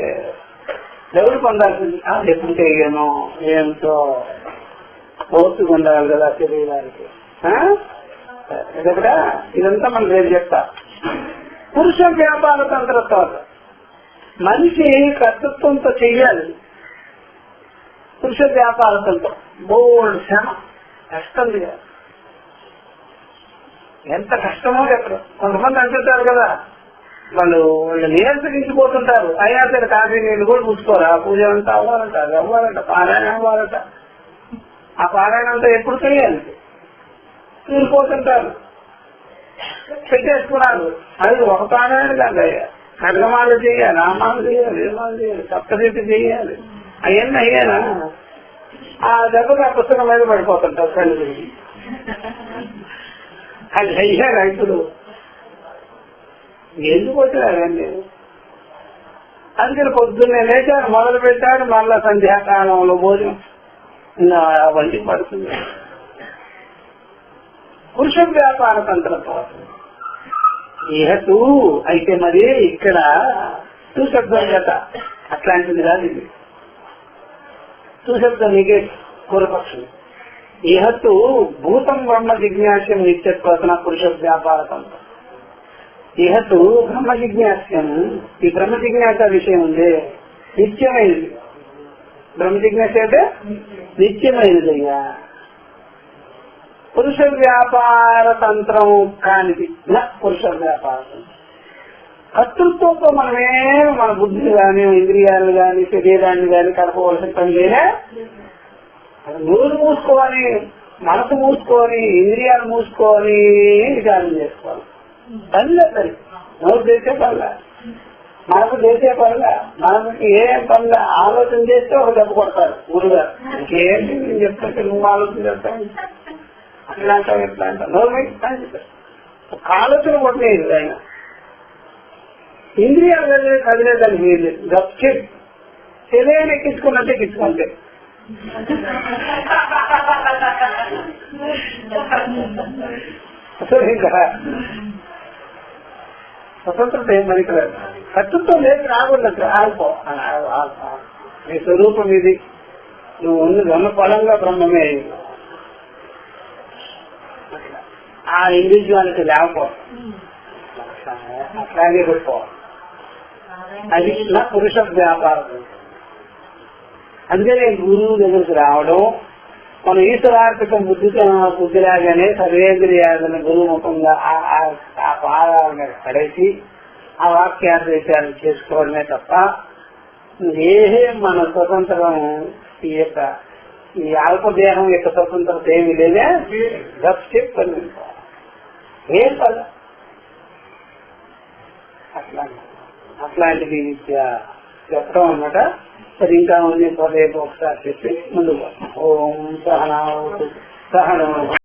ఎవరు పొందాల్సింది ఎప్పుడు చెయ్యను ఏంటో ఓపిక ఉండాలి కదా శరీరానికి. ఇక్కడ ఇదంతా మనం రేపు చెప్తా. పురుష వ్యాపార తంత్రతో మనిషి కర్తృత్వంతో చెయ్యాలి. పురుష వ్యాపార తంత్రం బోల్డ్ శ్రమ, కష్టం. ఎంత కష్టమో చెప్పరు. కొంతమంది అంటుంటారు కదా, వాళ్ళు నియంత్రించిపోతుంటారు. అయినా సరే కాఫీ నీళ్ళు కూడా పుచ్చుకోరా, పూజ అంతా అవ్వాలంట పారాయణ అవ్వాలంట. ఆ పారాయణ అంతా ఎప్పుడు చేయాలి? తీరిపోతుంటారు, పెట్టేసుకున్నారు. అది ఒక పారాయణ కాదు, ఖడ్గమాలు చేయాలి, నామాలు చేయాలి, నియమాలు చేయాలి, సప్తశక్తి చేయాలి. అవన్నీ అయ్యానా ఆ దెబ్బకి ఆ పుస్తకం మీద పడిపోతుంటారు కళ్ళు. అది అయ్యారు ఇప్పుడు ఎందుకు వచ్చినారండి? అందుకని పొద్దున్నే లేచారు, మొదలు పెట్టాడు, మళ్ళా సంధ్యాకాలంలో భోజనం అవన్నీ పడుతుంది. పురుష వ్యాపార తంత్రంతో ఏహతూ అయితే మరి ఇక్కడ సుశబ్దం చేత అట్లాంటిది కాదు. ఇది సుశబ్దం నీకే పూర్వపక్షం. ఏహతూ భూతం బ్రహ్మ జిజ్ఞాస్యం నిత్యత్వసన పురుష వ్యాపార తంత్రం. ఏహతూ బ్రహ్మ జిజ్ఞాస్యం, ఈ బ్రహ్మ జిజ్ఞాస విషయం ఉంది నిత్యమైనది. బ్రహ్మ జిజ్ఞాస అంటే నిత్యమైనది. అయ్యా పురుష వ్యాపార తంత్రం కానిది పురుష వ్యాపార తంత్రం. కర్తృత్వంతో మన బుద్ధిని గాని ఇంద్రియాలు గాని శరీరాన్ని గాని కలపవలసిన పని లేదా. నోరు మూసుకోవాలి, మనసు మూసుకొని, ఇంద్రియాలు మూసుకొని విచారం చేసుకోవాలి. పనిలే సరి నోరు చేసే పనిలా, మనకు చేసే పనిలా, మనకి ఏం పనిలా ఆలోచన చేస్తే ఒక దెబ్బ కొడతారు గురుగారు. ఇంకేంటి నేను చెప్తే నువ్వు ఆలోచన చేస్తావు, అట్లా అంటావు, ఎట్లా అంటావు, నోరు ఒక ఆలోచన కొట్టలేదు ఆయన. ఇంద్రియాలు కదిలేదానికి వీళ్ళు గప్చి శరీరం ఎక్కించుకున్నట్టు ఎక్కించుకుంటే ఇంకా స్వతంత్రత ఏం పనికిరాదు. కర్తృత్వం లేదు, రాకూడదు. ఆగిపో, నీ స్వరూపం ఇది, నువ్వు ఉన్న ఫలంగా బ్రహ్మమే. ఆ ఇండివిజువాలిటీ లేకపో, అట్లాగే పెట్టుకోవాలి. అది నా పురుష వ్యాపారం. అందుకనే గురువు దగ్గరికి రావడం, మనం ఈశ్వరార్పితం బుద్ధిలాగానే సర్వేంద్రియాలను గురుముఖంగా ఆ పాదాలను పడేసి ఆ వాక్యార్థాలు చేసుకోవడమే తప్ప ఏం మన స్వతంత్రం ఈ అల్పదేహం యొక్క స్వతంత్రత ఏమి లేదే. పని ఏం పని అట్లాంటిది చెప్పడం అన్నమాట. సరే ఇంకా ఉంది, రేపు ఒకసారి చెప్పి ముందుకు. ఓం సహనా సహనం